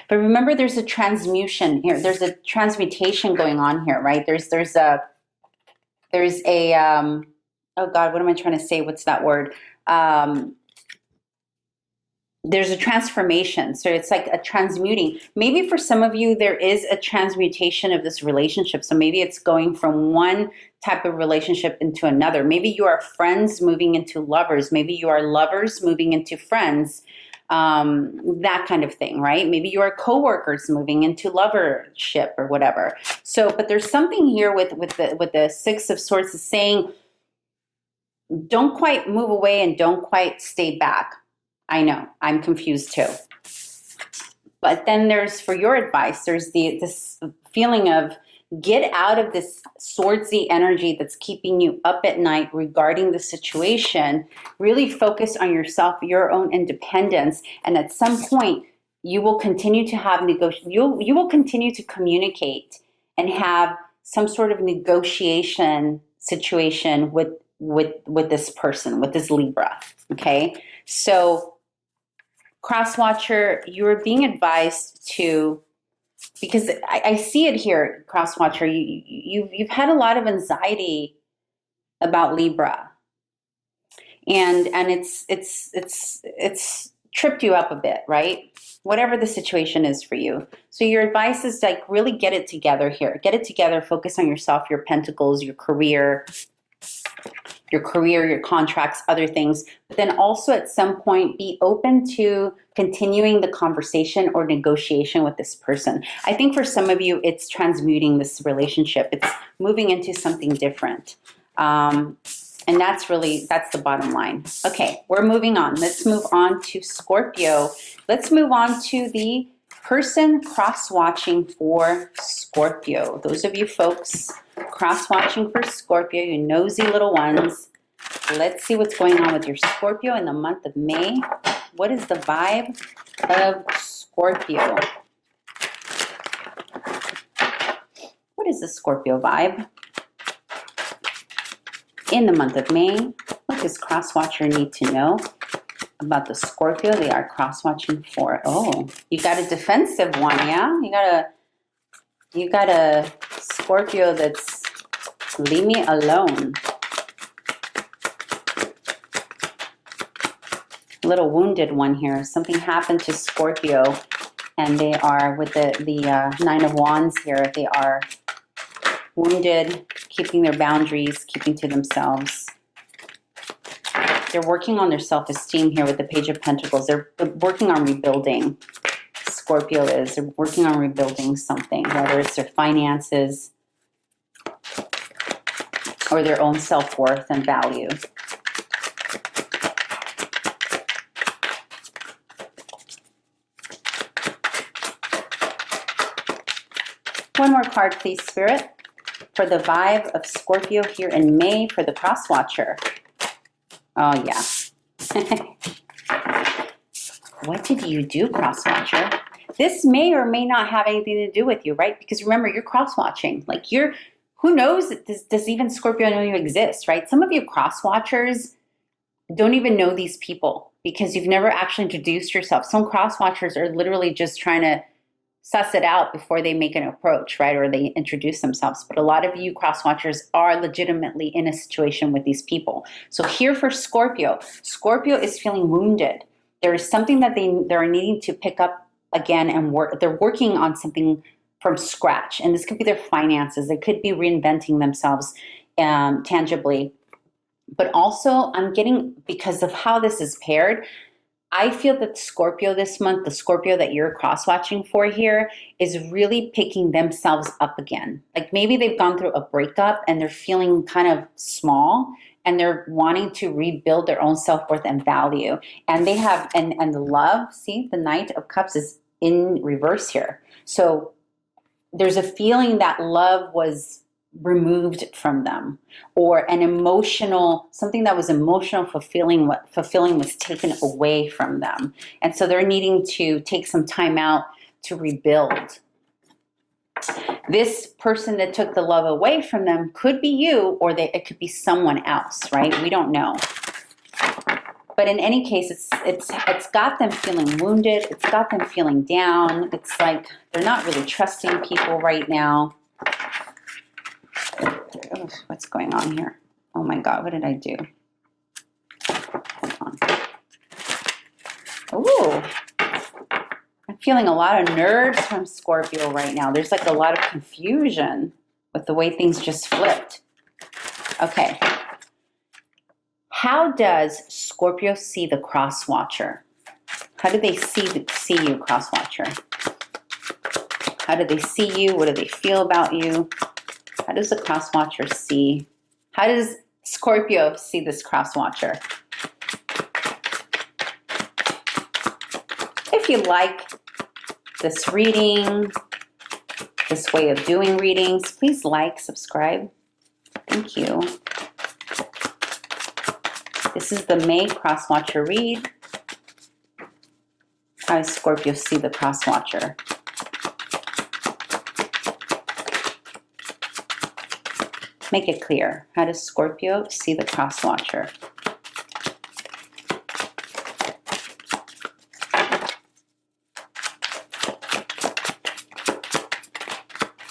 But remember, there's a transmutation here. There's a transmutation going on here, right? There's a oh God, what am I trying to say? What's that word? There's a transformation. So it's like a transmuting. Maybe for some of you, there is a transmutation of this relationship. So maybe it's going from one type of relationship into another. Maybe you are friends moving into lovers. Maybe you are lovers moving into friends. That kind of thing, right? Maybe you are coworkers moving into lovership or whatever. So, but there's something here with the Six of Swords is saying, don't quite move away and don't quite stay back. I know, I'm confused too. But then there's, for your advice, there's this feeling of get out of this swordsy energy that's keeping you up at night regarding the situation. Really focus on yourself, your own independence, and at some point you will continue to have you will continue to communicate and have some sort of negotiation situation with this person, with this Libra. Okay, so Crosswatcher, you are being advised to, because I see it here, Crosswatcher, you've had a lot of anxiety about Libra, and it's tripped you up a bit, right? Whatever the situation is for you. So your advice is like, really get it together here. Get it together, focus on yourself, your pentacles, your career, your contracts, other things, but then also at some point be open to continuing the conversation or negotiation with this person. I think for some of you, it's transmuting this relationship. It's moving into something different. And that's the bottom line. Okay, we're moving on. Let's move on to Scorpio. Let's move on to the person cross-watching for Scorpio. Those of you folks cross-watching for Scorpio, you nosy little ones. Let's see what's going on with your Scorpio in the month of May. What is the vibe of Scorpio? What is the Scorpio vibe in the month of May? What does Crosswatcher need to know about the Scorpio they are cross-watching for? Oh, you got a defensive one, yeah? You got a Scorpio that's leave me alone. A little wounded one here. Something happened to Scorpio, and they are with the Nine of Wands here. They are wounded, keeping their boundaries, keeping to themselves. They're working on their self-esteem here with the Page of Pentacles. They're working on rebuilding. Scorpio is. They're working on rebuilding something, whether it's their finances or their own self-worth and value. One more card, please, Spirit, for the vibe of Scorpio here in May for the Crosswatcher. Oh, yeah. What did you do, Crosswatcher? This may or may not have anything to do with you, right? Because remember, you're cross-watching. Like, who knows, does even Scorpio know you exist, right? Some of you cross-watchers don't even know these people because you've never actually introduced yourself. Some cross-watchers are literally just trying to suss it out before they make an approach, right? Or they introduce themselves. But a lot of you cross-watchers are legitimately in a situation with these people. So here for Scorpio, Scorpio is feeling wounded. There is something that they're needing to pick up again and work. They're working on something from scratch. And this could be their finances. They could be reinventing themselves tangibly. But also, I'm getting, because of how this is paired, I feel that Scorpio this month, the Scorpio that you're cross-watching for here, is really picking themselves up again. Like maybe they've gone through a breakup and they're feeling kind of small and they're wanting to rebuild their own self-worth and value. And they have, and the love, see, the Knight of Cups is in reverse here. So there's a feeling that love was removed from them, or an emotional, something that was emotional fulfilling was taken away from them. And so they're needing to take some time out to rebuild. This person that took the love away from them could be you, or it could be someone else, right? We don't know. But in any case, it's got them feeling wounded. It's got them feeling down. It's like they're not really trusting people right now. Oh, what's going on here? Oh my God, what did I do? Hold on. Ooh, I'm feeling a lot of nerves from Scorpio right now. There's like a lot of confusion with the way things just flipped. Okay. How does Scorpio see the Crosswatcher? How do they see you, Crosswatcher? How do they see you? What do they feel about you? How does the Crosswatcher see? How does Scorpio see this Crosswatcher? If you like this reading, this way of doing readings, please like, subscribe. Thank you. This is the May Crosswatcher read. How does Scorpio see the Crosswatcher? Make it clear. How does Scorpio see the Crosswatcher?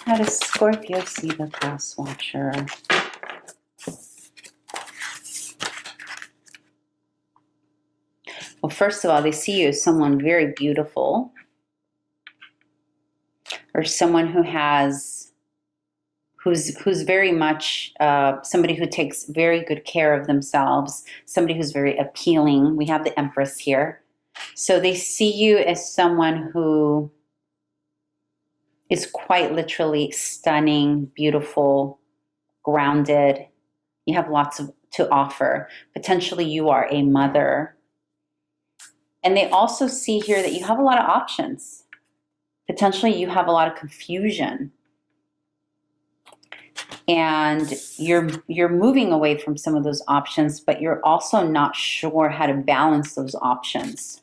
How does Scorpio see the Crosswatcher? Well, first of all, they see you as someone very beautiful, or someone who has, who's very much somebody who takes very good care of themselves, somebody who's very appealing. We have the Empress here. So they see you as someone who is quite literally stunning, beautiful, grounded. You have lots to offer. Potentially you are a mother. And they also see here that you have a lot of options. Potentially you have a lot of confusion. And you're moving away from some of those options, but you're also not sure how to balance those options.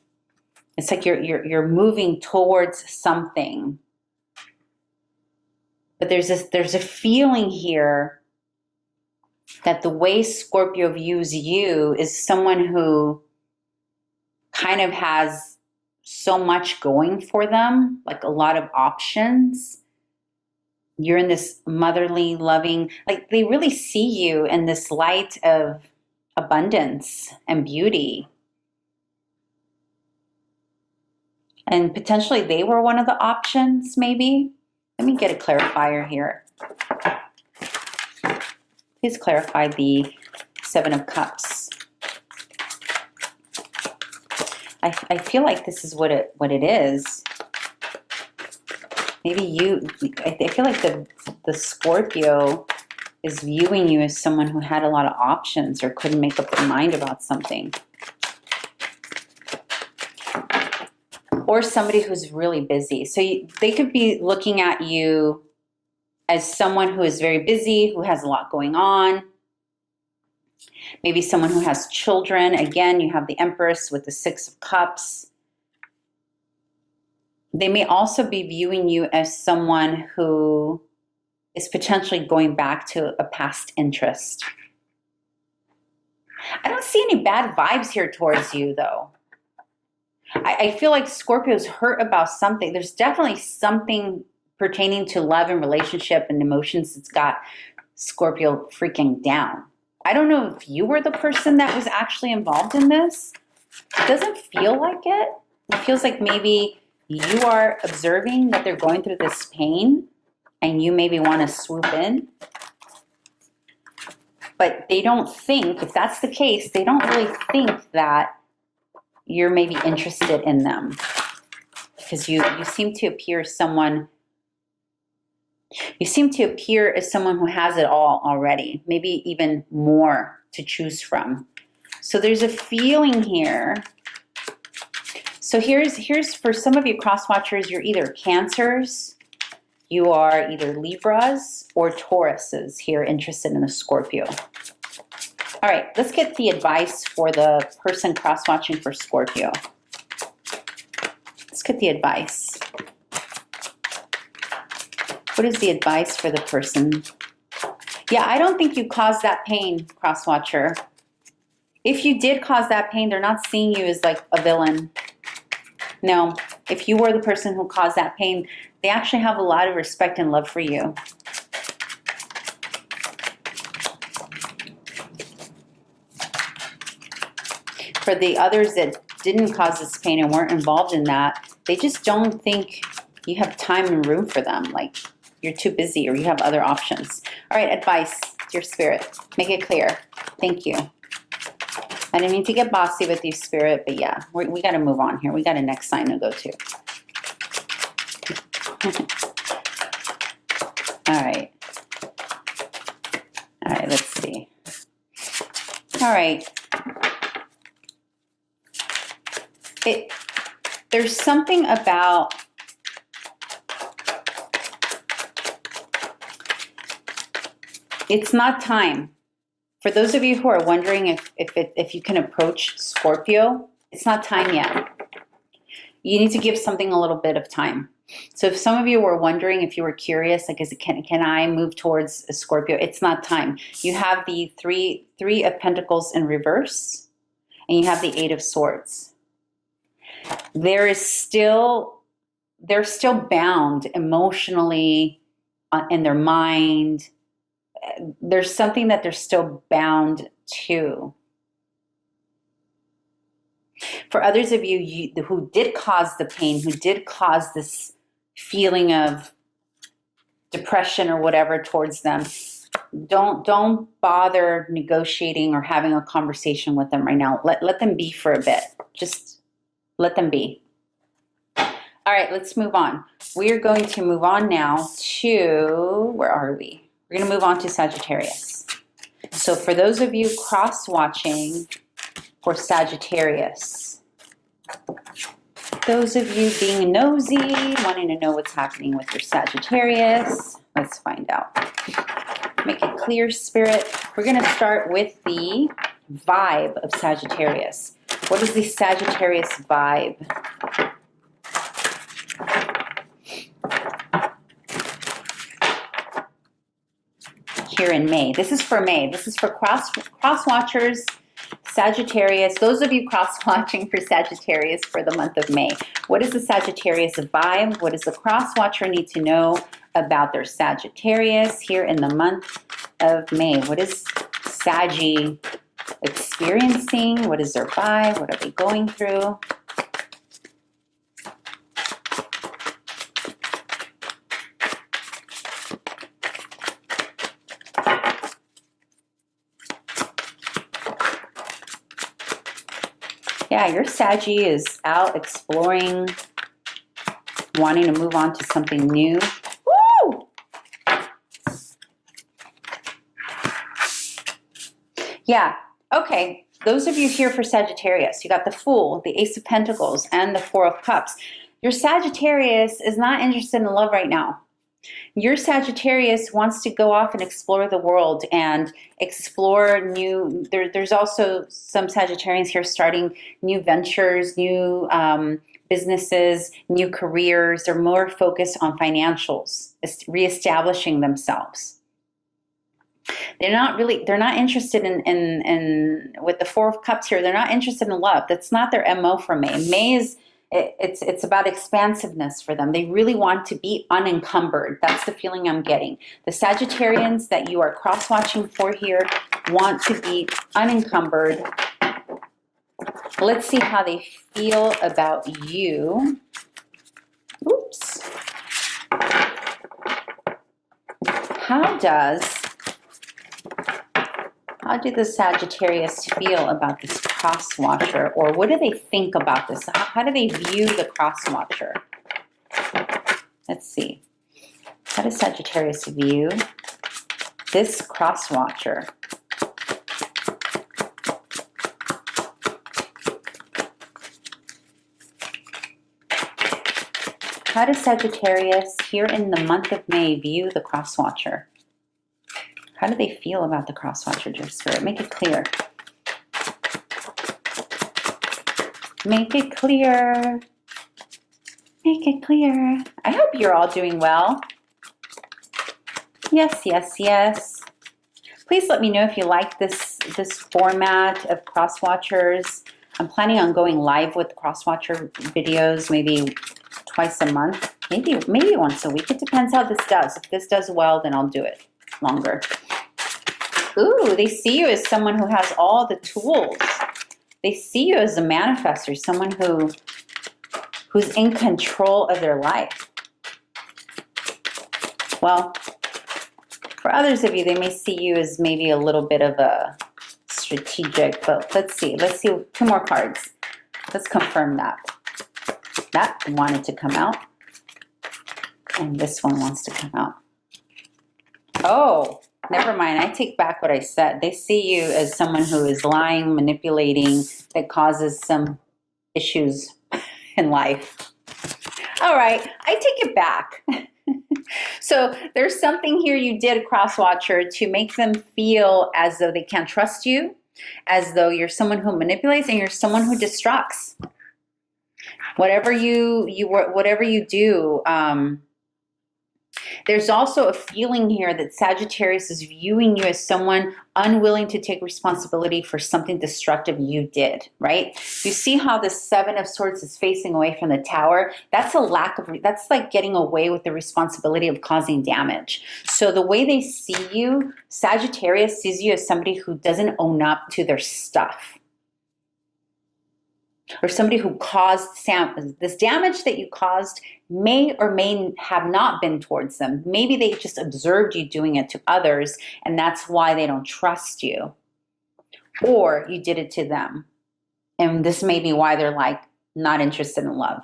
It's like you're moving towards something. But there's a feeling here that the way Scorpio views you is someone who kind of has so much going for them, like a lot of options. You're in this motherly, loving, like they really see you in this light of abundance and beauty. And potentially they were one of the options, maybe. Let me get a clarifier here. Please clarify the Seven of Cups. I feel like this is what it is. Maybe I feel like the Scorpio is viewing you as someone who had a lot of options or couldn't make up their mind about something. Or somebody who's really busy. So they could be looking at you as someone who is very busy, who has a lot going on. Maybe someone who has children. Again, you have the Empress with the Six of Cups. They may also be viewing you as someone who is potentially going back to a past interest. I don't see any bad vibes here towards you, though. I feel like Scorpio's hurt about something. There's definitely something pertaining to love and relationship and emotions that's got Scorpio freaking down. I don't know if you were the person that was actually involved in this. It doesn't feel like it. It feels like maybe you are observing that they're going through this pain and you maybe want to swoop in. But they don't think, if that's the case, they don't really think that you're maybe interested in them. Because you seem to appear as someone, who has it all already, maybe even more to choose from. So there's a feeling here. So here's for some of you Crosswatchers, you're either Cancers, you are either Libras or Tauruses here interested in a Scorpio. All right, let's get the advice for the person cross-watching for Scorpio. Let's get the advice. What is the advice for the person? Yeah, I don't think you caused that pain, cross-watcher. If you did cause that pain, they're not seeing you as like a villain. No, if you were the person who caused that pain, they actually have a lot of respect and love for you. For the others that didn't cause this pain and weren't involved in that, they just don't think you have time and room for them. Like you're too busy or you have other options. All right, advice, your spirit. Make it clear. Thank you. I didn't mean to get bossy with you, Spirit, but yeah, we got to move on here. We got a next sign to go to. All right. All right, let's see. All right. There's something about it's not time. For those of you who are wondering if you can approach Scorpio, it's not time yet. You need to give something a little bit of time. So if some of you were wondering, if you were curious, like, can I move towards a Scorpio? It's not time. You have the three of Pentacles in reverse, and you have the Eight of Swords. They're still bound emotionally in their mind. There's something that they're still bound to. For others of you who did cause the pain, who did cause this feeling of depression or whatever towards them, don't bother negotiating or having a conversation with them right now. Let them be for a bit. Just let them be. All right, let's move on. We are going to move on now to, where are we? We're going to move on to Sagittarius. So for those of you cross-watching for Sagittarius, those of you being nosy, wanting to know what's happening with your Sagittarius, let's find out. Make it clear, Spirit. We're going to start with the vibe of Sagittarius. What is the Sagittarius vibe? Here in May. This is for May. This is for cross-watchers, Sagittarius. Those of you cross-watching for Sagittarius for the month of May. What is the Sagittarius vibe? What does the cross-watcher need to know about their Sagittarius here in the month of May? What is Saggy experiencing? What is their vibe? What are they going through? Yeah, your Saggy is out exploring, wanting to move on to something new. Woo! Yeah, okay. Those of you here for Sagittarius, you got the Fool, the Ace of Pentacles, and the Four of Cups. Your Sagittarius is not interested in love right now. Your Sagittarius wants to go off and explore the world and explore new, there's also some Sagittarians here starting new ventures, new businesses, new careers. They're more focused on financials, reestablishing themselves. They're not interested in with the Four of Cups here, they're not interested in love. That's not their MO for May. May is, it's about expansiveness for them. They really want to be unencumbered. That's the feeling I'm getting. The Sagittarians that you are cross-watching for here want to be unencumbered. Let's see how they feel about you. Oops. How do the Sagittarius feel about this cross-watcher? Or what do they think about this? How do they view the cross-watcher? Let's see. How does Sagittarius view this cross-watcher? How does Sagittarius here in the month of May view the cross-watcher? How do they feel about the cross-watcher, dear Spirit? Make it clear. Make it clear. Make it clear. I hope you're all doing well. Yes, yes, yes. Please let me know if you like this format of cross-watchers. I'm planning on going live with cross-watcher videos maybe twice a month, maybe once a week. It depends how this does. If this does well, then I'll do it longer. Ooh, they see you as someone who has all the tools. They see you as a manifestor, someone who's in control of their life. Well, for others of you, they may see you as maybe a little bit of a strategic, but let's see. Let's see, 2 more cards. Let's confirm that. That wanted to come out. And this one wants to come out. Oh, never mind. I take back what I said. They see you as someone who is lying, manipulating, that causes some issues in life. All right, I take it back. So there's something here you did, cross-watcher, to make them feel as though they can't trust you, as though you're someone who manipulates and you're someone who distracts. Whatever you do, there's also a feeling here that Sagittarius is viewing you as someone unwilling to take responsibility for something destructive you did, right? You see how the 7 of Swords is facing away from the Tower? That's that's like getting away with the responsibility of causing damage. So the way they see you, Sagittarius sees you as somebody who doesn't own up to their stuff. Or somebody who caused this damage that you caused may or may have not been towards them. Maybe they just observed you doing it to others, and that's why they don't trust you. Or you did it to them. And this may be why they're like not interested in love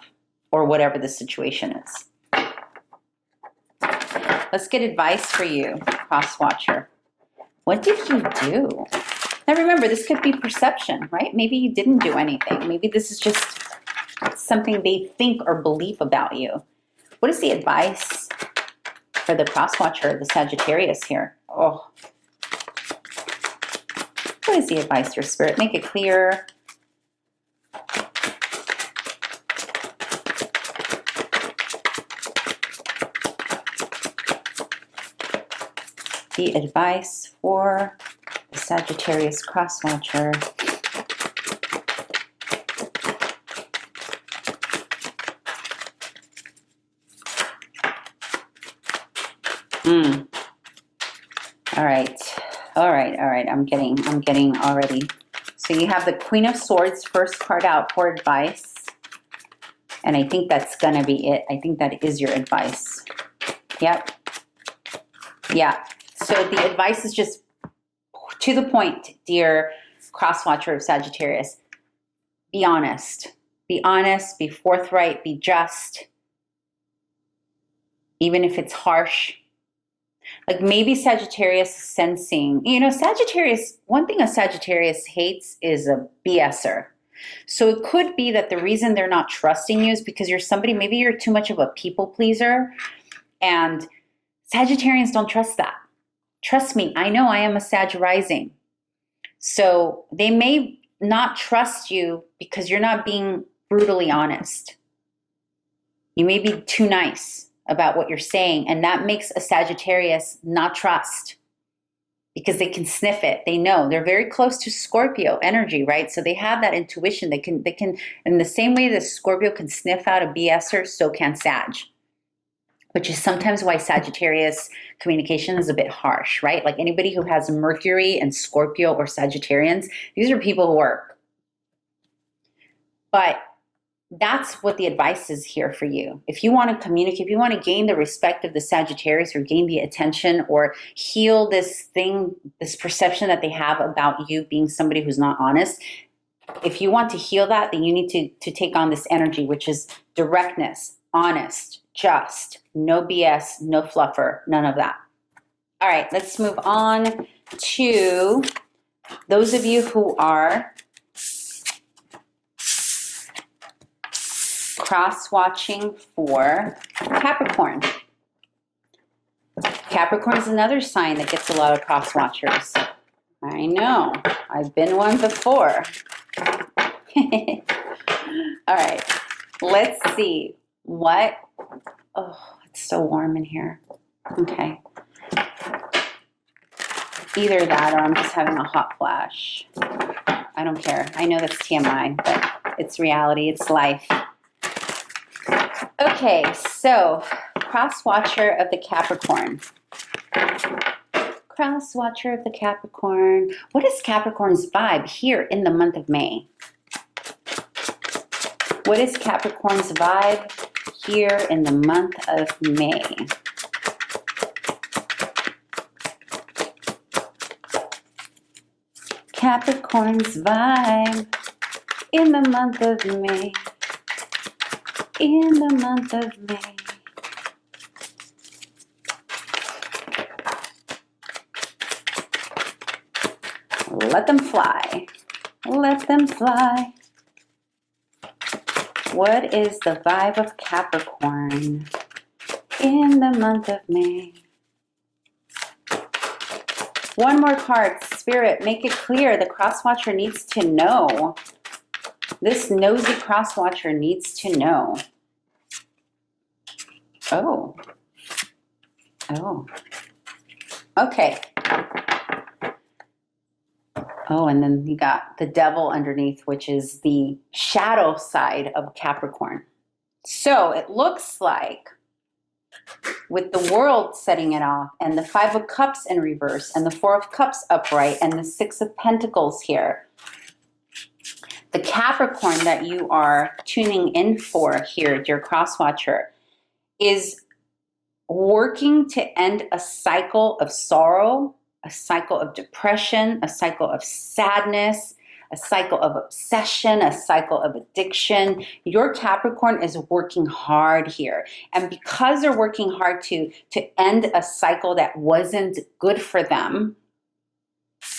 or whatever the situation is. Let's get advice for you, Crosswatcher. What did you do? Now remember, this could be perception, right? Maybe you didn't do anything. Maybe this is just something they think or believe about you. What is the advice for the Crosswatcher, the Sagittarius here. Oh. What is the advice for Spirit? Make it clear. The advice for the Sagittarius Crosswatcher. All right. I'm getting already. So you have the Queen of Swords, first card out for advice. And I think that's gonna be it. I think that is your advice. Yep. Yeah. So the advice is just to the point, dear Crosswatcher of Sagittarius. Be honest. Be honest, be forthright, be just. Even if it's harsh. Like maybe Sagittarius is sensing, Sagittarius, one thing a Sagittarius hates is a BSer. So it could be that the reason they're not trusting you is because you're somebody, maybe you're too much of a people pleaser, and Sagittarians don't trust that. Trust me, I know I am a Sag rising. So they may not trust you because you're not being brutally honest. You may be too nice about what you're saying, and that makes a Sagittarius not trust because they can sniff it. They know. They're very close to Scorpio energy, right? So they have that intuition. They can in the same way that Scorpio can sniff out a BSer, so can Sag. Which is sometimes why Sagittarius communication is a bit harsh, right? Like anybody who has Mercury and Scorpio or Sagittarians, these are people who work. But that's what the advice is here for you. If you want to communicate, if you want to gain the respect of the Sagittarius or gain the attention or heal this thing, this perception that they have about you being somebody who's not honest, if you want to heal that, then you need to take on this energy, which is directness, honest, just, no BS, no fluffer, none of that. All right, let's move on to those of you who are cross-watching for Capricorn. Capricorn is another sign that gets a lot of cross-watchers. I know. I've been one before. All right. Let's see what... Oh, it's so warm in here. Okay. Either that or I'm just having a hot flash. I don't care. I know that's TMI, but it's reality. It's life. Okay, so Crosswatcher of the Capricorn. Crosswatcher of the Capricorn. What is Capricorn's vibe here in the month of May? What is Capricorn's vibe here in the month of May? Capricorn's vibe in the month of May. In the month of May. Let them fly. Let them fly. What is the vibe of Capricorn in the month of May? One more card. Spirit, make it clear. The Crosswatcher needs to know. This nosy Crosswatcher needs to know. Oh. Oh. Okay. Oh, and then you got the devil underneath, which is the shadow side of Capricorn. So it looks like with the world setting it off and the 5 of Cups in reverse and the 4 of Cups upright and the 6 of Pentacles here, the Capricorn that you are tuning in for here, dear Crosswatcher, is working to end a cycle of sorrow, a cycle of depression, a cycle of sadness, a cycle of obsession, a cycle of addiction. Your Capricorn is working hard here. And because they're working hard to end a cycle that wasn't good for them,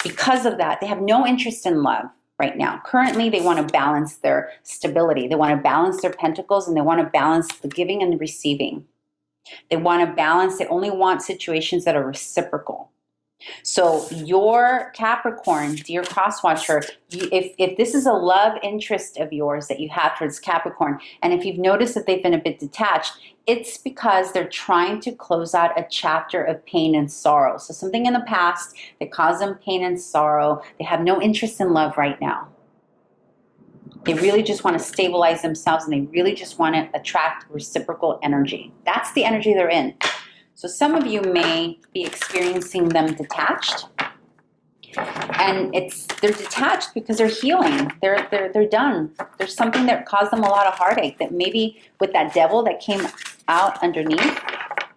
because of that, they have no interest in love right now. Currently, they want to balance their stability. They want to balance their pentacles and they want to balance the giving and the receiving. They want to balance. They only want situations that are reciprocal. So your Capricorn, dear Crosswatcher, if this is a love interest of yours that you have towards Capricorn, and if you've noticed that they've been a bit detached, it's because they're trying to close out a chapter of pain and sorrow. So something in the past that caused them pain and sorrow. They have no interest in love right now. They really just want to stabilize themselves, and they really just want to attract reciprocal energy. That's the energy they're in. So some of you may be experiencing them detached, and they're detached because they're healing. They're done. There's something that caused them a lot of heartache, that maybe with that devil that came out underneath,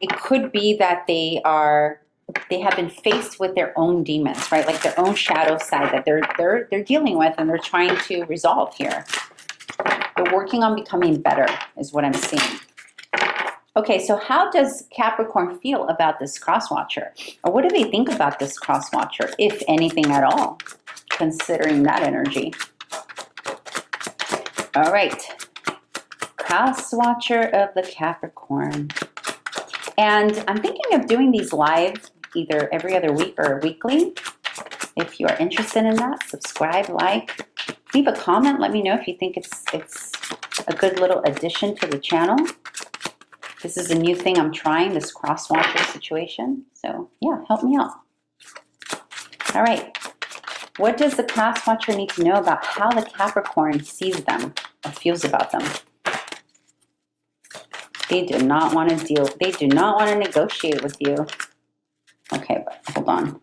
it could be that they have been faced with their own demons, right? Like their own shadow side that they're dealing with, and they're trying to resolve here. They're working on becoming better is what I'm seeing. Okay, so how does Capricorn feel about this Crosswatcher? Or what do they think about this Crosswatcher, if anything at all, considering that energy? All right, Crosswatcher of the Capricorn. And I'm thinking of doing these live either every other week or weekly. If you are interested in that, subscribe, like, leave a comment. Let me know if you think it's a good little addition to the channel. This is a new thing I'm trying, this Crosswatcher situation. So yeah, help me out. All right. What does the Crosswatcher need to know about how the Capricorn sees them or feels about them? They do not want to deal. They do not want to negotiate with you. Okay, but hold on.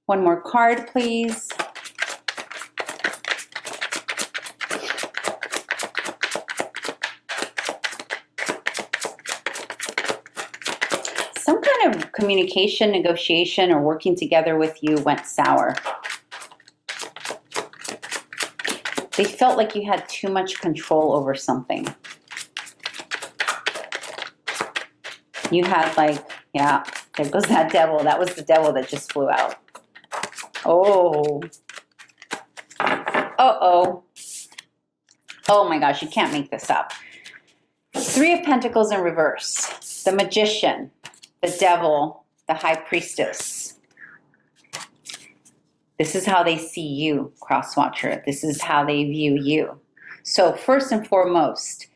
One more card, please. Some kind of communication, negotiation, or working together with you went sour. They felt like you had too much control over something. You had like, yeah, there goes that devil. That was the devil that just flew out. Oh. Uh-oh. Oh my gosh, you can't make this up. Three of Pentacles in reverse. The Magician, the Devil, the High Priestess. This is how they see you, Crosswatcher. This is how they view you. So first and foremost,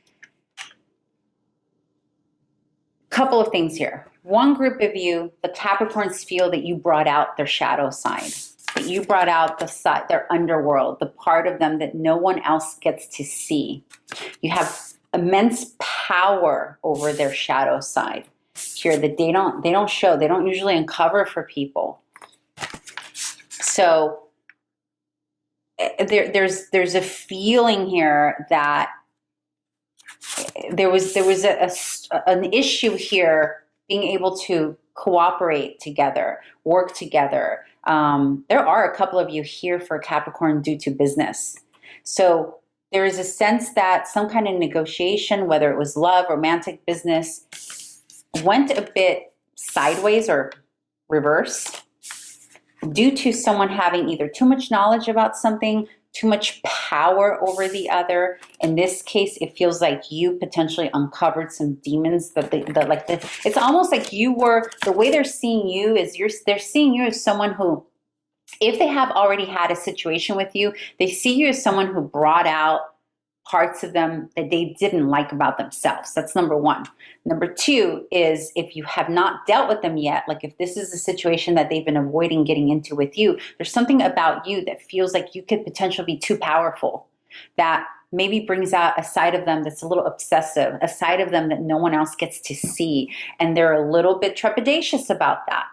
couple of things here. One group of you, the Capricorns, feel that you brought out their shadow side, that you brought out the side, their underworld, the part of them that no one else gets to see. You have immense power over their shadow side here that they don't show. They don't usually uncover for people. So there's a feeling here that there was an issue here being able to cooperate together, work together. There are a couple of you here for Capricorn due to business. So there is a sense that some kind of negotiation, whether it was love, romantic, business, went a bit sideways or reverse due to someone having either too much knowledge about something, too much power over the other. In this case, it feels like you potentially uncovered some demons it's almost like you were, the way they're seeing you is they're seeing you as someone who, if they have already had a situation with you, they see you as someone who brought out parts of them that they didn't like about themselves. That's number one. Number two is, if you have not dealt with them yet, like if this is a situation that they've been avoiding getting into with you, there's something about you that feels like you could potentially be too powerful, that maybe brings out a side of them that's a little obsessive, a side of them that no one else gets to see. And they're a little bit trepidatious about that.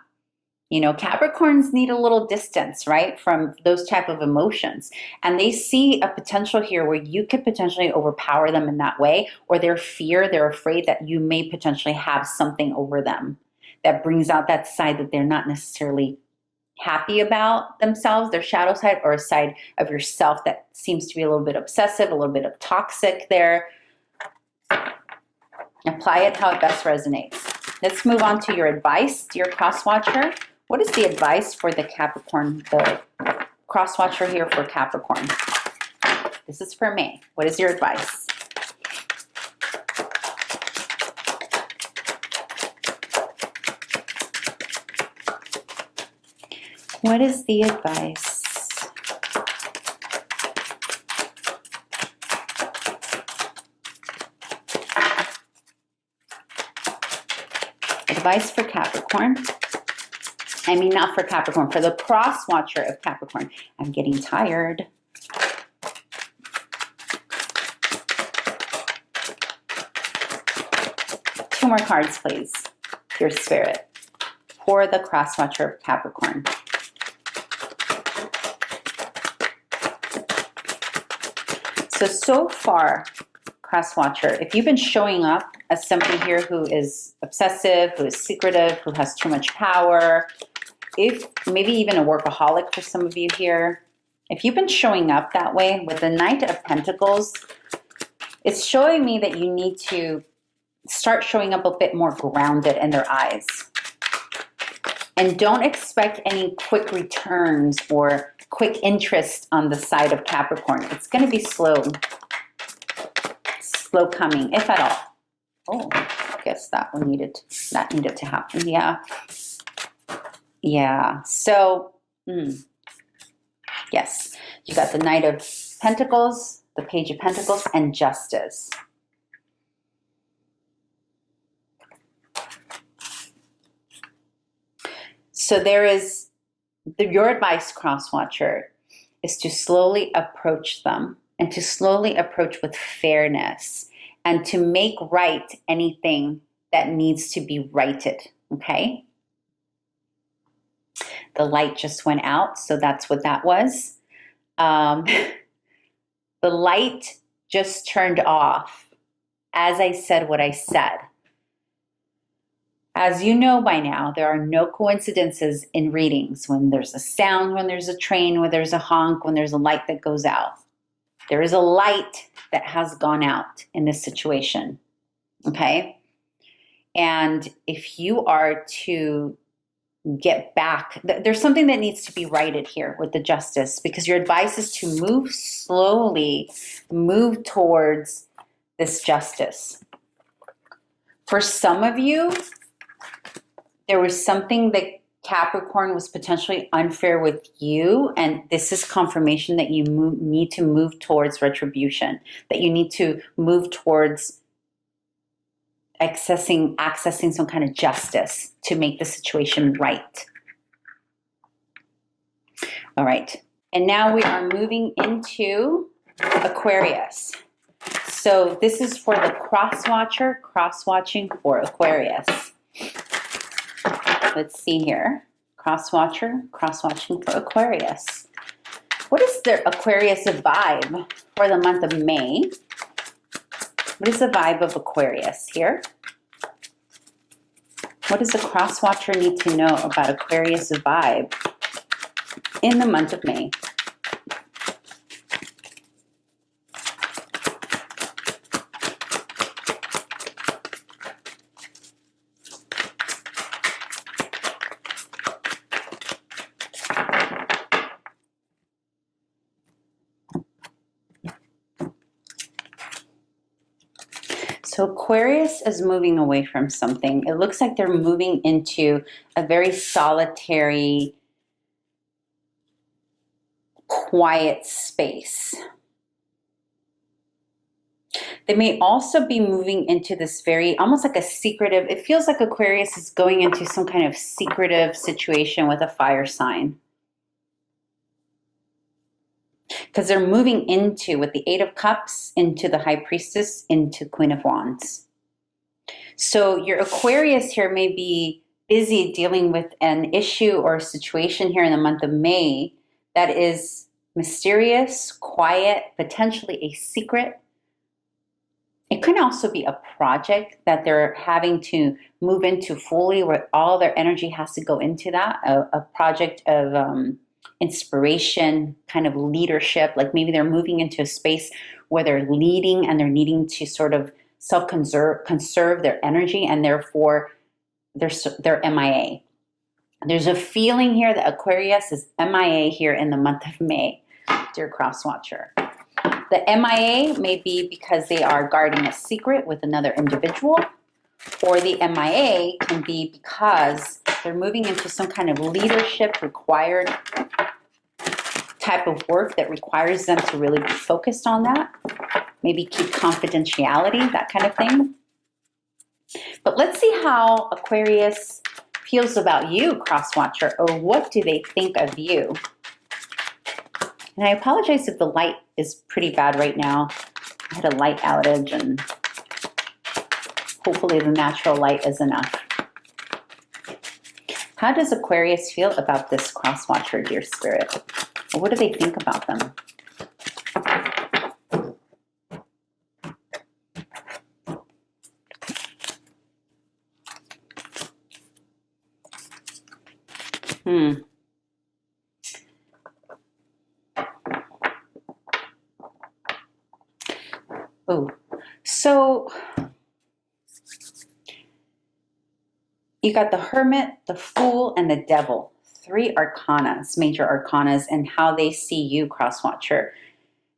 You know, Capricorns need a little distance, right, from those type of emotions. And they see a potential here where you could potentially overpower them in that way, or they're afraid that you may potentially have something over them that brings out that side that they're not necessarily happy about themselves, their shadow side, or a side of yourself that seems to be a little bit obsessive, a little bit of toxic there. Apply it how it best resonates. Let's move on to your advice, dear Crosswatcher. What is the advice for the Capricorn, the Crosswatcher here for Capricorn? This is for May. What is your advice? What is the advice? Advice for Capricorn. I mean, not for Capricorn, for the Crosswatcher of Capricorn. I'm getting tired. Two more cards, please, your spirit, for the Crosswatcher of Capricorn. So far, Crosswatcher, if you've been showing up as somebody here who is obsessive, who is secretive, who has too much power, if maybe even a workaholic for some of you here, if you've been showing up that way with the Knight of Pentacles, it's showing me that you need to start showing up a bit more grounded in their eyes. And don't expect any quick returns or quick interest on the side of Capricorn. It's going to be slow coming, if at all. Oh, I guess that needed to happen. Yeah. So, yes, you got the Knight of Pentacles, the Page of Pentacles, and Justice. So there is, your advice, Crosswatcher, is to slowly approach them and to slowly approach with fairness and to make right anything that needs to be righted, okay? The light just went out, so that's what that was. The light just turned off as I said what I said. As you know by now, there are no coincidences in readings. When there's a sound, when there's a train, when there's a honk, when there's a light that goes out. There is a light that has gone out in this situation, okay? And if you are to get back, there's something that needs to be righted here with the Justice, because your advice is to move slowly, move towards this justice. For some of you, there was something that Capricorn was potentially unfair with you, and this is confirmation that you need to move towards retribution, that you need to move towards accessing some kind of justice to make the situation right. All right, and now we are moving into Aquarius. So this is for the Crosswatcher, crosswatching for Aquarius. Let's see here. Crosswatcher, crosswatching for Aquarius. What is their Aquarius vibe for the month of May? What is the vibe of Aquarius here? What does the Crosswatcher need to know about Aquarius vibe in the month of May? So Aquarius is moving away from something. It looks like they're moving into a very solitary, quiet space. They may also be moving into this very, almost like a secretive, it feels like Aquarius is going into some kind of secretive situation with a fire sign. Because they're moving into, with the Eight of Cups, into the High Priestess, into Queen of Wands. So your Aquarius here may be busy dealing with an issue or a situation here in the month of May that is mysterious, quiet, potentially a secret. It could also be a project that they're having to move into fully, where all their energy has to go into that, a project of inspiration, kind of leadership. Like maybe they're moving into a space where they're leading and they're needing to sort of conserve their energy, and therefore they're MIA. There's a feeling here that Aquarius is MIA here in the month of May, dear Crosswatcher. The MIA may be because they are guarding a secret with another individual, or the MIA can be because they're moving into some kind of leadership required type of work that requires them to really be focused on that. Maybe keep confidentiality, that kind of thing. But let's see how Aquarius feels about you, Crosswatcher, or what do they think of you? And I apologize if the light is pretty bad right now. I had a light outage, and hopefully the natural light is enough. How does Aquarius feel about this Crosswatcher, dear Spirit? Or what do they think about them? Oh, so you got the Hermit, the Fool, and the Devil. 3 arcanas, major arcanas, and how they see you, Crosswatcher.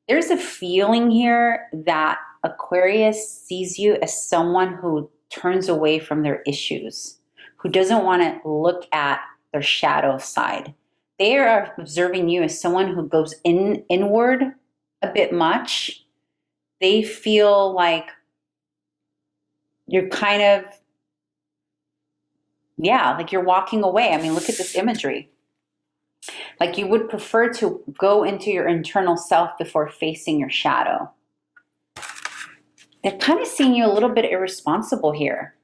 There's a feeling here that Aquarius sees you as someone who turns away from their issues, who doesn't want to look at their shadow side. They are observing you as someone who goes inward a bit much. They feel like you're kind of, like you're walking away. I mean, look at this imagery. Like you would prefer to go into your internal self before facing your shadow. They're kind of seeing you a little bit irresponsible here.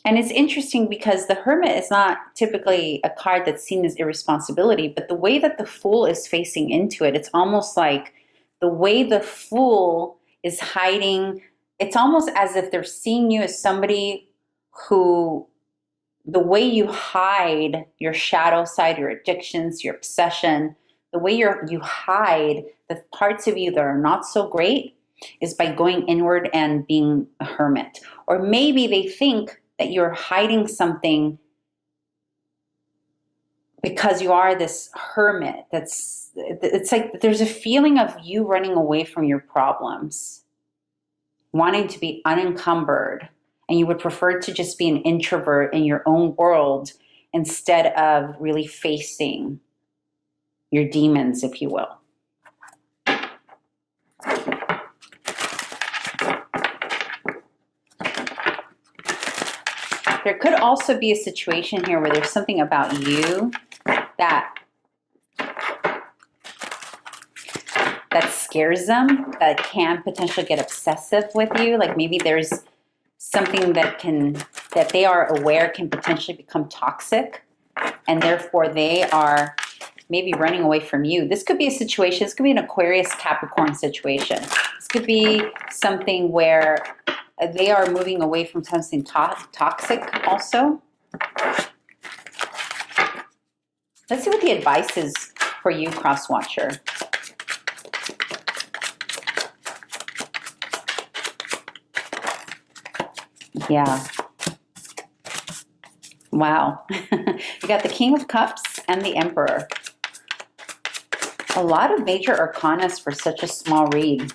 And it's interesting because the Hermit is not typically a card that's seen as irresponsibility, but the way that the Fool is facing into it, it's almost like the way the Fool is hiding, it's almost as if they're seeing you as somebody who, the way you hide your shadow side, your addictions, your obsession, the way you hide the parts of you that are not so great is by going inward and being a hermit. Or maybe they think that you're hiding something because you are this hermit. It's like there's a feeling of you running away from your problems, wanting to be unencumbered, and you would prefer to just be an introvert in your own world instead of really facing your demons, if you will. There could also be a situation here where there's something about you that scares them, that can potentially get obsessive with you. Like maybe there's something that they are aware can potentially become toxic, and therefore they are maybe running away from you. This could be a situation, this could be an Aquarius Capricorn situation. This could be something where they are moving away from something toxic also. Let's see what the advice is for you, Crosswatcher. Yeah. Wow. You got the King of Cups and the Emperor. A lot of major arcanas for such a small read.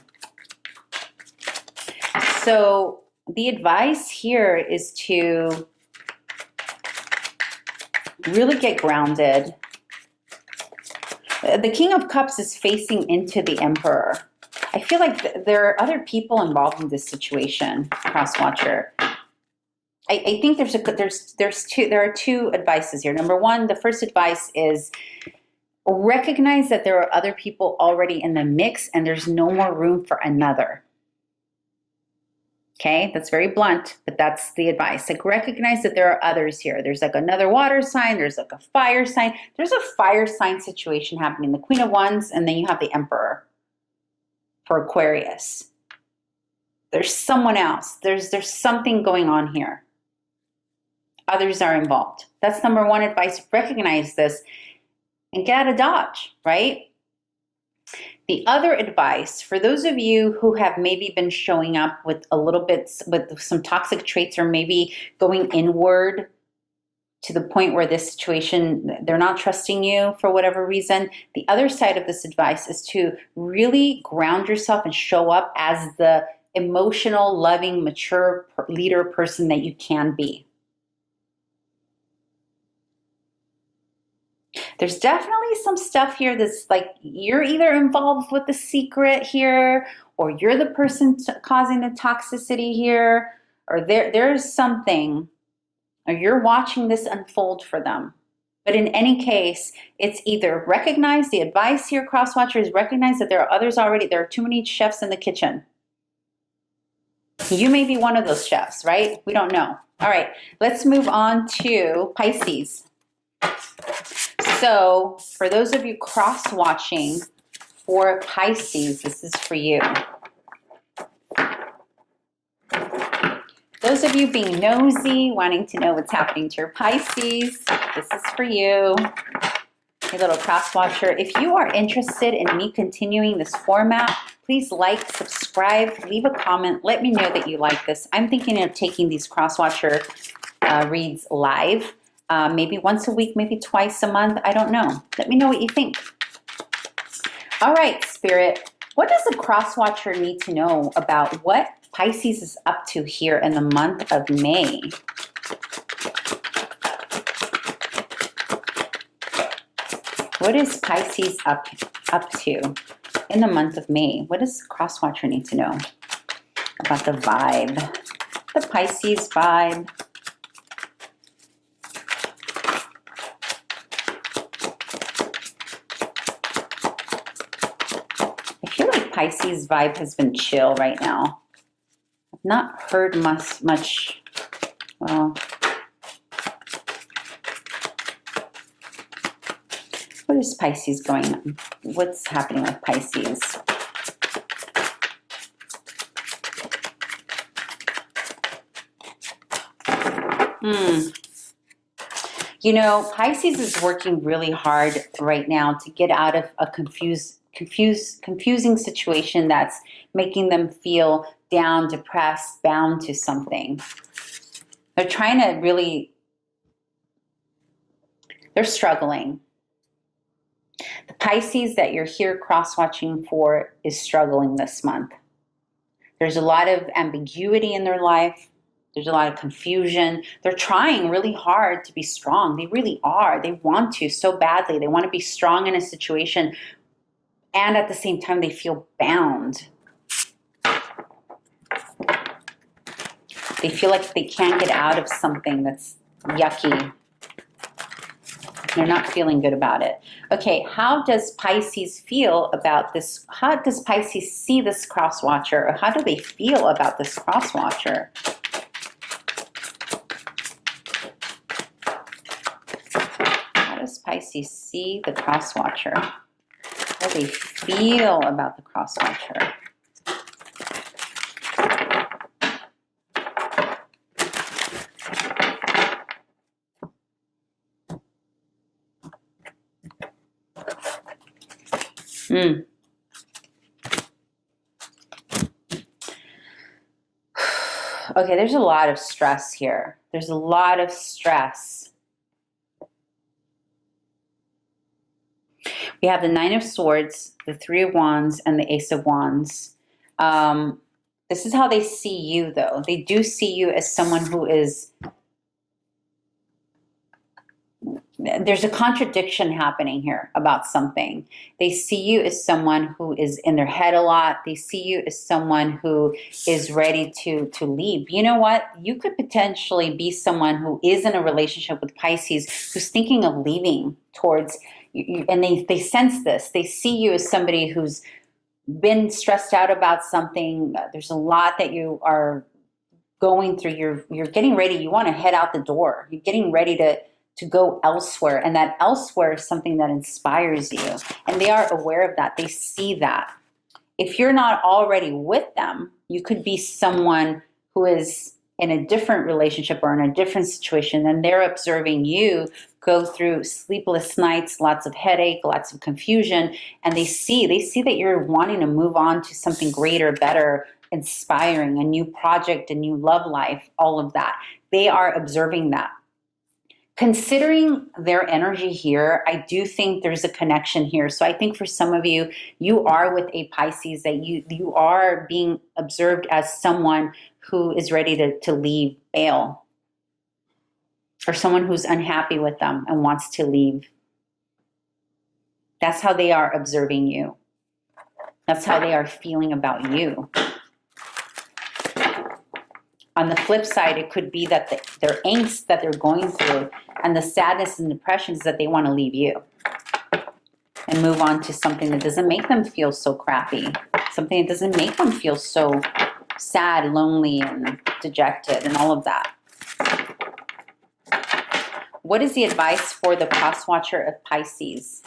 So the advice here is to really get grounded. The King of Cups is facing into the Emperor. I feel like there are other people involved in this situation, Crosswatcher. I think there are two advices here. Number one, the first advice is recognize that there are other people already in the mix and there's no more room for another. Okay, that's very blunt, but that's the advice. Like recognize that there are others here. There's like another water sign, there's like a fire sign. There's a fire sign situation happening, the Queen of Wands, and then you have the Emperor for Aquarius. There's someone else. There's something going on here. Others are involved. That's number one advice. Recognize this and get out of Dodge, right? The other advice for those of you who have maybe been showing up with a little bit with some toxic traits, or maybe going inward to the point where this situation, they're not trusting you for whatever reason. The other side of this advice is to really ground yourself and show up as the emotional, loving, mature leader person that you can be. There's definitely some stuff here that's like you're either involved with the secret here, or you're the person causing the toxicity here, or there's something, or you're watching this unfold for them. But in any case, it's either recognize the advice here, Crosswatcher, is recognize that there are others already. There are too many chefs in the kitchen. You may be one of those chefs, right? We don't know. All right, let's move on to Pisces. So for those of you cross-watching for Pisces, this is for you. Those of you being nosy, wanting to know what's happening to your Pisces, this is for you. Your little cross-watcher. If you are interested in me continuing this format, please like, subscribe, leave a comment. Let me know that you like this. I'm thinking of taking these cross-watcher reads live. Maybe once a week, maybe twice a month. I don't know. Let me know what you think. All right, Spirit. What does a cross-watcher need to know about what Pisces is up to here in the month of May? What is Pisces up to in the month of May? What does the cross-watcher need to know about the vibe? The Pisces vibe. Pisces vibe has been chill right now. I've not heard much, well, what is Pisces going on? What's happening with Pisces? You know, Pisces is working really hard right now to get out of a confusing situation that's making them feel down, depressed, bound to something. They're trying to really, they're struggling. The Pisces that you're here cross-watching for is struggling this month. There's a lot of ambiguity in their life. There's a lot of confusion. They're trying really hard to be strong. They really are. They want to so badly. They want to be strong in a situation, and at the same time, they feel bound. They feel like they can't get out of something that's yucky. They're not feeling good about it. Okay, how does Pisces feel about this? How does Pisces see this cross-watcher? Or how do they feel about this cross-watcher? How does Pisces see the cross-watcher? How do they feel about the cross-watcher? Okay, there's a lot of stress here. There's a lot of stress. We have the Nine of Swords, the Three of Wands, and the Ace of Wands. This is how they see you, though. They do see you as someone who is... There's a contradiction happening here about something. They see you as someone who is in their head a lot. They see you as someone who is ready to leave. You know what? You could potentially be someone who is in a relationship with Pisces who's thinking of leaving towards you, and they sense this. They see you as somebody who's been stressed out about something. There's a lot that you are going through. You're getting ready. You want to head out the door. You're getting ready to go elsewhere, and that elsewhere is something that inspires you, and they are aware of that. They see that. If you're not already with them, you could be someone who is in a different relationship or in a different situation, and they're observing you go through sleepless nights, lots of headache, lots of confusion, and they see that you're wanting to move on to something greater, better, inspiring, a new project, a new love life, all of that. They are observing that. considering their energy here, I do think there's a connection here. So I think for some of you, you are with a Pisces, that you are being observed as someone who is ready to leave, bail, or someone who's unhappy with them and wants to leave. That's how they are observing you. That's how they are feeling about you. On the flip side, it could be that their angst that they're going through and the sadness and depression is that they want to leave you and move on to something that doesn't make them feel so crappy, something that doesn't make them feel so sad, lonely, and dejected, and all of that. What is the advice for the Crosswatcher of Pisces?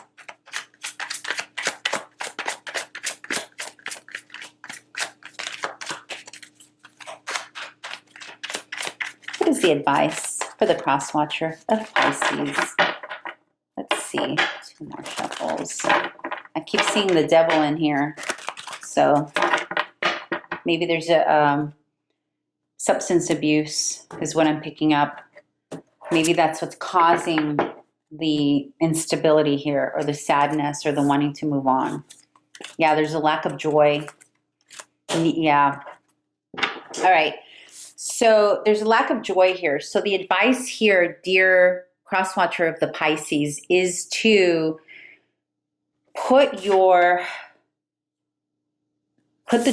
What is the advice for the Crosswatcher of Pisces? Let's see. 2 more shuffles. I keep seeing the devil in here. So maybe there's a substance abuse is what I'm picking up. Maybe that's what's causing the instability here, or the sadness, or the wanting to move on. Yeah, there's a lack of joy. Yeah. All right. So there's a lack of joy here. So the advice here, dear Crosswatcher of the Pisces, is to put the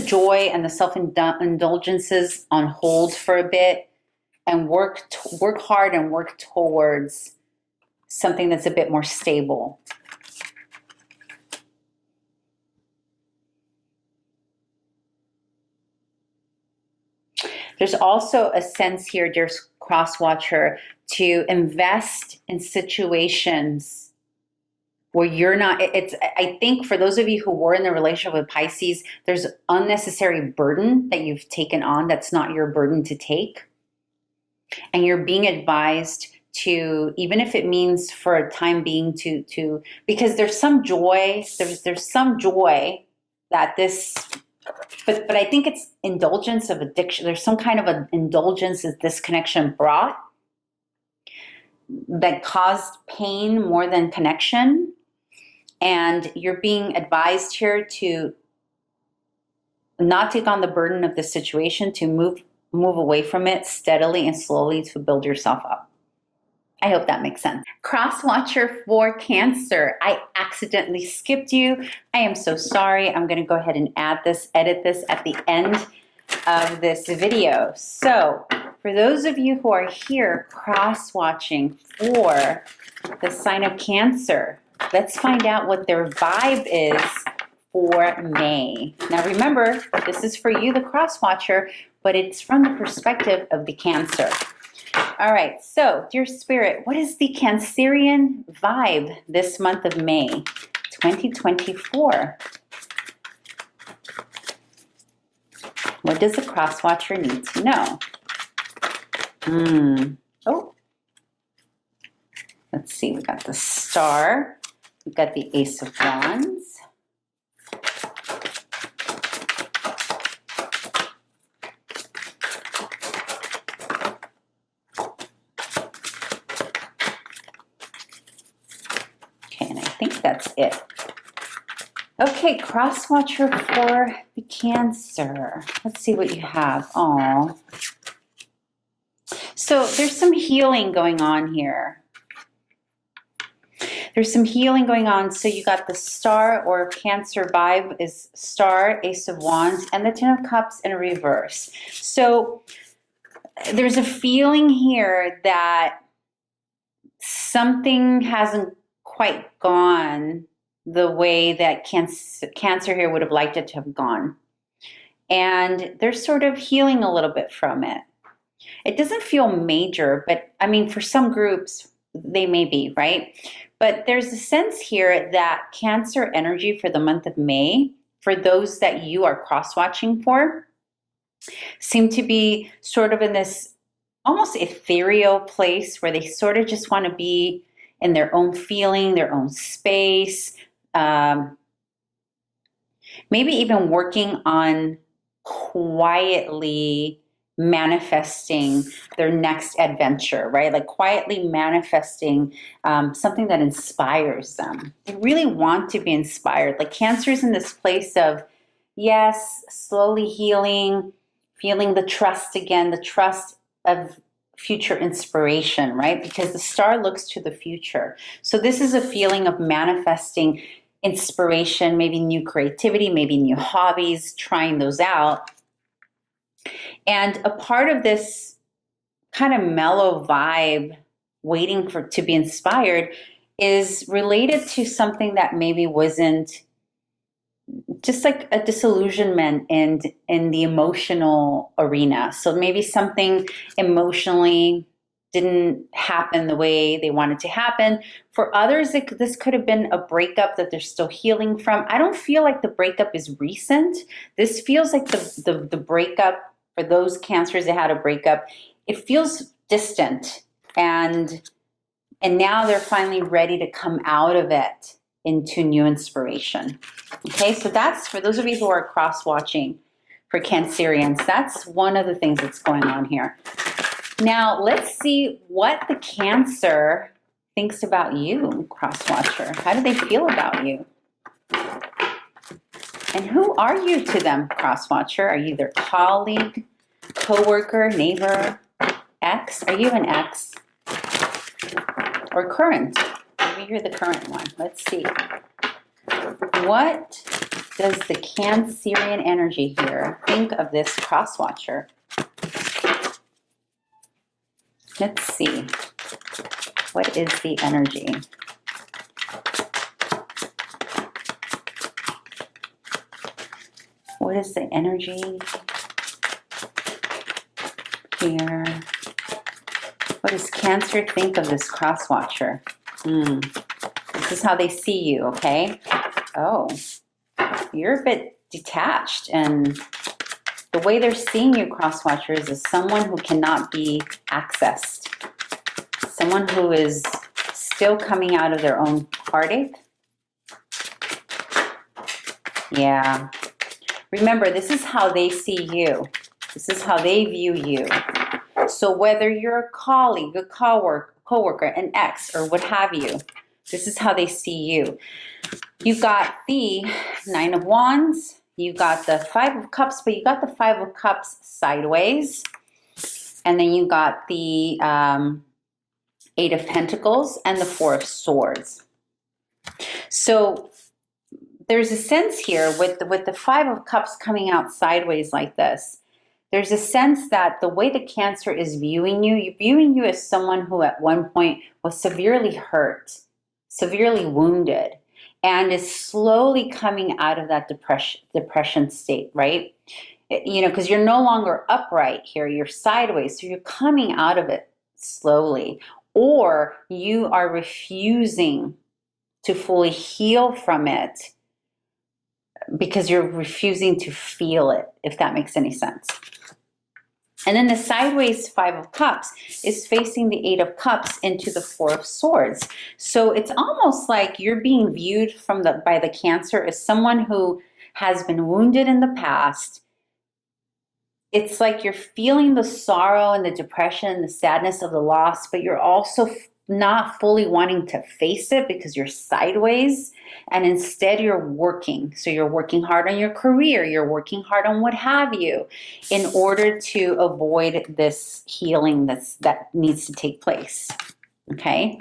joy and the self-indulgences on hold for a bit, and work hard and work towards something that's a bit more stable. There's also a sense here, dear Crosswatcher, to invest in situations where you're not, I think for those of you who were in the relationship with Pisces, there's unnecessary burden that you've taken on that's not your burden to take. And you're being advised to, even if it means for a time being to because there's some joy, there's some joy that this, but I think it's indulgence of addiction. There's some kind of an indulgence that this connection brought that caused pain more than connection. And you're being advised here to not take on the burden of the situation, to move away from it steadily and slowly to build yourself up. I hope that makes sense. Crosswatcher for Cancer. I accidentally skipped you. I am so sorry. I'm going to go ahead and edit this at the end of this video. So for those of you who are here cross-watching for the sign of Cancer, let's find out what their vibe is for May. Now remember, this is for you, the Crosswatcher, but it's from the perspective of the Cancer. All right, so dear Spirit, what is the Cancerian vibe this month of May 2024? What does the Crosswatcher need to know? Oh, let's see, we got the Star, we got the Ace of Wands. I think that's it. Okay, Crosswatcher for the Cancer. Let's see what you have. Oh, so there's some healing going on here. There's some healing going on. So you got the Star or Cancer vibe is Star, Ace of Wands, and the Ten of Cups in reverse. So there's a feeling here that something hasn't quite gone the way that Cancer here would have liked it to have gone. And they're sort of healing a little bit from it. It doesn't feel major, but I mean, for some groups, they may be, right? But there's a sense here that Cancer energy for the month of May, for those that you are cross-watching for, seem to be sort of in this almost ethereal place where they sort of just want to be in their own feeling, their own space, maybe even working on quietly manifesting their next adventure, right? Like quietly manifesting something that inspires them. They really want to be inspired. Like Cancer is in this place of, yes, slowly healing, feeling the trust again, the trust of future inspiration, right? Because the star looks to the future. So this is a feeling of manifesting inspiration, maybe new creativity, maybe new hobbies, trying those out. And a part of this kind of mellow vibe, waiting for to be inspired, is related to something that maybe wasn't, just like a disillusionment in the emotional arena. So maybe something emotionally didn't happen the way they wanted to happen. For others, this could have been a breakup that they're still healing from. I don't feel like the breakup is recent. This feels like the breakup, for those Cancers that had a breakup, it feels distant. And now they're finally ready to come out of it into new inspiration. Okay, so that's for those of you who are cross-watching for Cancerians. That's one of the things that's going on here. Now, let's see what the Cancer thinks about you, Crosswatcher. How do they feel about you? And who are you to them, Crosswatcher? Are you their colleague, coworker, neighbor, ex? Are you an ex? Or current? Maybe you're the current one. Let's see. What does the Cancerian energy here think of this Crosswatcher? Let's see. What is the energy? What is the energy here? What does Cancer think of this Crosswatcher? This is how they see you, okay? Oh, you're a bit detached, and the way they're seeing you, Crosswatchers, is someone who cannot be accessed. Someone who is still coming out of their own heartache. Yeah. Remember, this is how they see you. This is how they view you. So whether you're a colleague, a coworker, an ex, or what have you, this is how they see you. You got the Nine of Wands. You got the Five of Cups, but you got the Five of Cups sideways. And then you got the Eight of Pentacles and the Four of Swords. So there's a sense here with the Five of Cups coming out sideways like this. There's a sense that the way the Cancer is viewing you as someone who at one point was severely hurt, severely wounded, and is slowly coming out of that depression state, right? You know, because you're no longer upright here, you're sideways, so you're coming out of it slowly. Or you are refusing to fully heal from it because you're refusing to feel it, if that makes any sense. And then the sideways Five of Cups is facing the Eight of Cups into the Four of Swords. So it's almost like you're being viewed by the Cancer as someone who has been wounded in the past. It's like you're feeling the sorrow and the depression and the sadness of the loss, but you're also not fully wanting to face it because you're sideways, and instead you're working. So you're working hard on your career, you're working hard on what have you, in order to avoid this healing that needs to take place. Okay?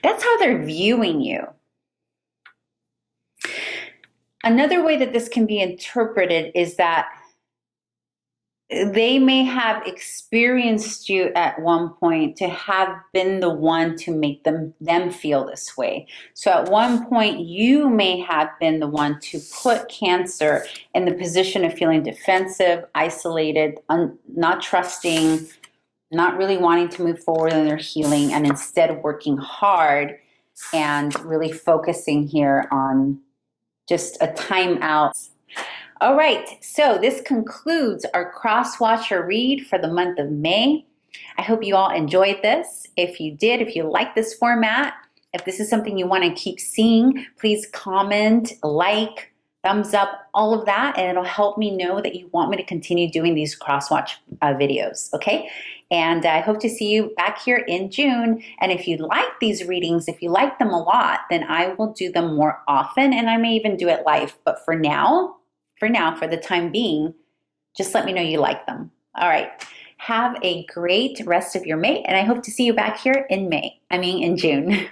That's how they're viewing you. Another way that this can be interpreted is that they may have experienced you at one point to have been the one to make them feel this way. So at one point, you may have been the one to put Cancer in the position of feeling defensive, isolated, not trusting, not really wanting to move forward in their healing, and instead working hard and really focusing here on just a timeout. All right, so this concludes our Crosswatcher read for the month of May. I hope you all enjoyed this. If you did, if you like this format, if this is something you want to keep seeing, please comment, like, thumbs up, all of that, and it'll help me know that you want me to continue doing these Crosswatch videos, okay? And I hope to see you back here in June. And if you like these readings, if you like them a lot, then I will do them more often, and I may even do it live. But for now, for the time being, just let me know you like them. All right. Have a great rest of your May, and I hope to see you back here in June.